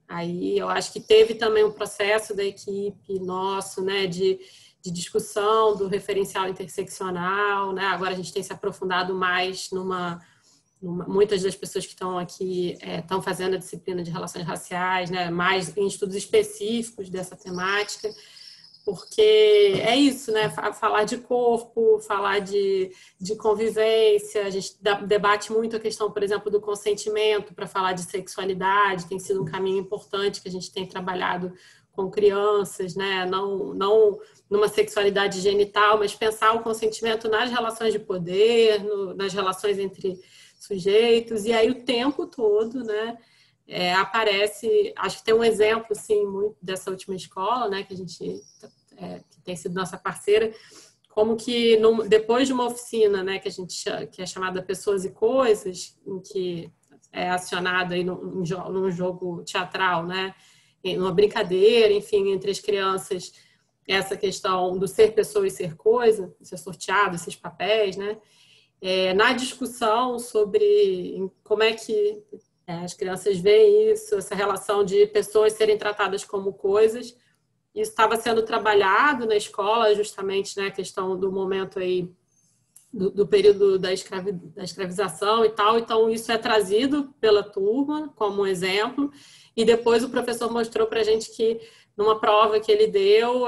aí eu acho que teve também um processo da equipe nosso, né, de discussão do referencial interseccional, né? Agora a gente tem se aprofundado mais muitas das pessoas que estão aqui estão fazendo a disciplina de relações raciais, né? Mais em estudos específicos dessa temática, porque é isso, né? Falar de corpo, falar de convivência, a gente debate muito a questão, por exemplo, do consentimento para falar de sexualidade, tem sido um caminho importante que a gente tem trabalhado com crianças, né? Não numa sexualidade genital, mas pensar o consentimento nas relações de poder, nas relações entre sujeitos, e aí o tempo todo, né, aparece, acho que tem um exemplo, assim, muito dessa última escola, né, que a gente, que tem sido nossa parceira, como que depois de uma oficina, né, que é chamada Pessoas e Coisas, em que é acionado aí num jogo teatral, né, numa brincadeira, enfim, entre as crianças, essa questão do ser pessoa e ser coisa, ser sorteado, esses papéis, né, na discussão sobre como é que as crianças veem isso, essa relação de pessoas serem tratadas como coisas, isso estava sendo trabalhado na escola, justamente, né, a questão do momento aí, do período da escravização e tal, então isso é trazido pela turma como um exemplo, e depois o professor mostrou para a gente que numa prova que ele deu,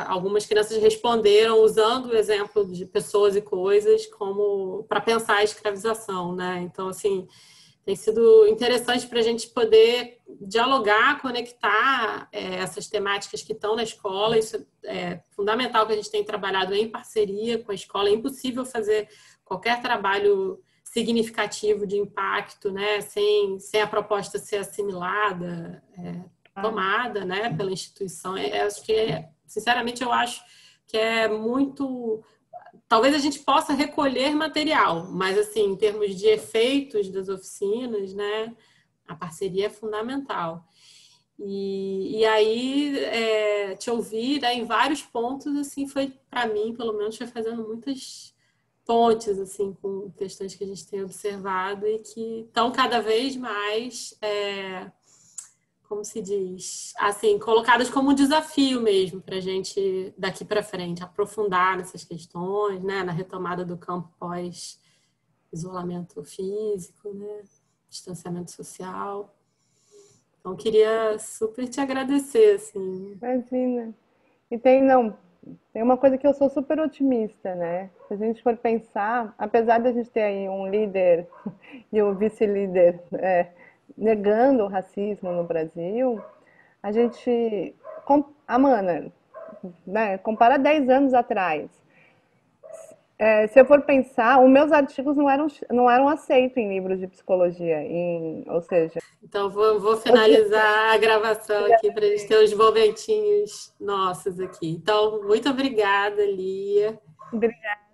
algumas crianças responderam usando o exemplo de pessoas e coisas como para pensar a escravização, né? Então, assim, tem sido interessante para a gente poder dialogar, conectar essas temáticas que estão na escola. Isso é fundamental, que a gente tem trabalhado em parceria com a escola. É impossível fazer qualquer trabalho significativo de impacto, né? Sem a proposta ser assimilada, tomada, né, pela instituição. Acho que, sinceramente, eu acho que é muito... Talvez a gente possa recolher material, mas, assim, em termos de efeitos das oficinas, né, a parceria é fundamental. E aí, te ouvir, né, em vários pontos, assim, foi, para mim, pelo menos, foi fazendo muitas pontes, assim, com questões que a gente tem observado e que estão cada vez mais... como se diz, assim, colocadas como um desafio mesmo para a gente daqui para frente, aprofundar nessas questões, né, na retomada do campo pós-isolamento físico, né, distanciamento social. Então, queria super te agradecer, assim. Imagina. E tem uma coisa que eu sou super otimista, né? Se a gente for pensar, apesar de a gente ter aí um líder e um vice-líder negando o racismo no Brasil, a gente, a Mana, né, compara 10 anos atrás. Se eu for pensar, os meus artigos não eram aceitos em livros de psicologia, ou seja... Então, vou finalizar a gravação aqui para a gente ter os momentinhos nossos aqui. Então, muito obrigada, Lia. Obrigada.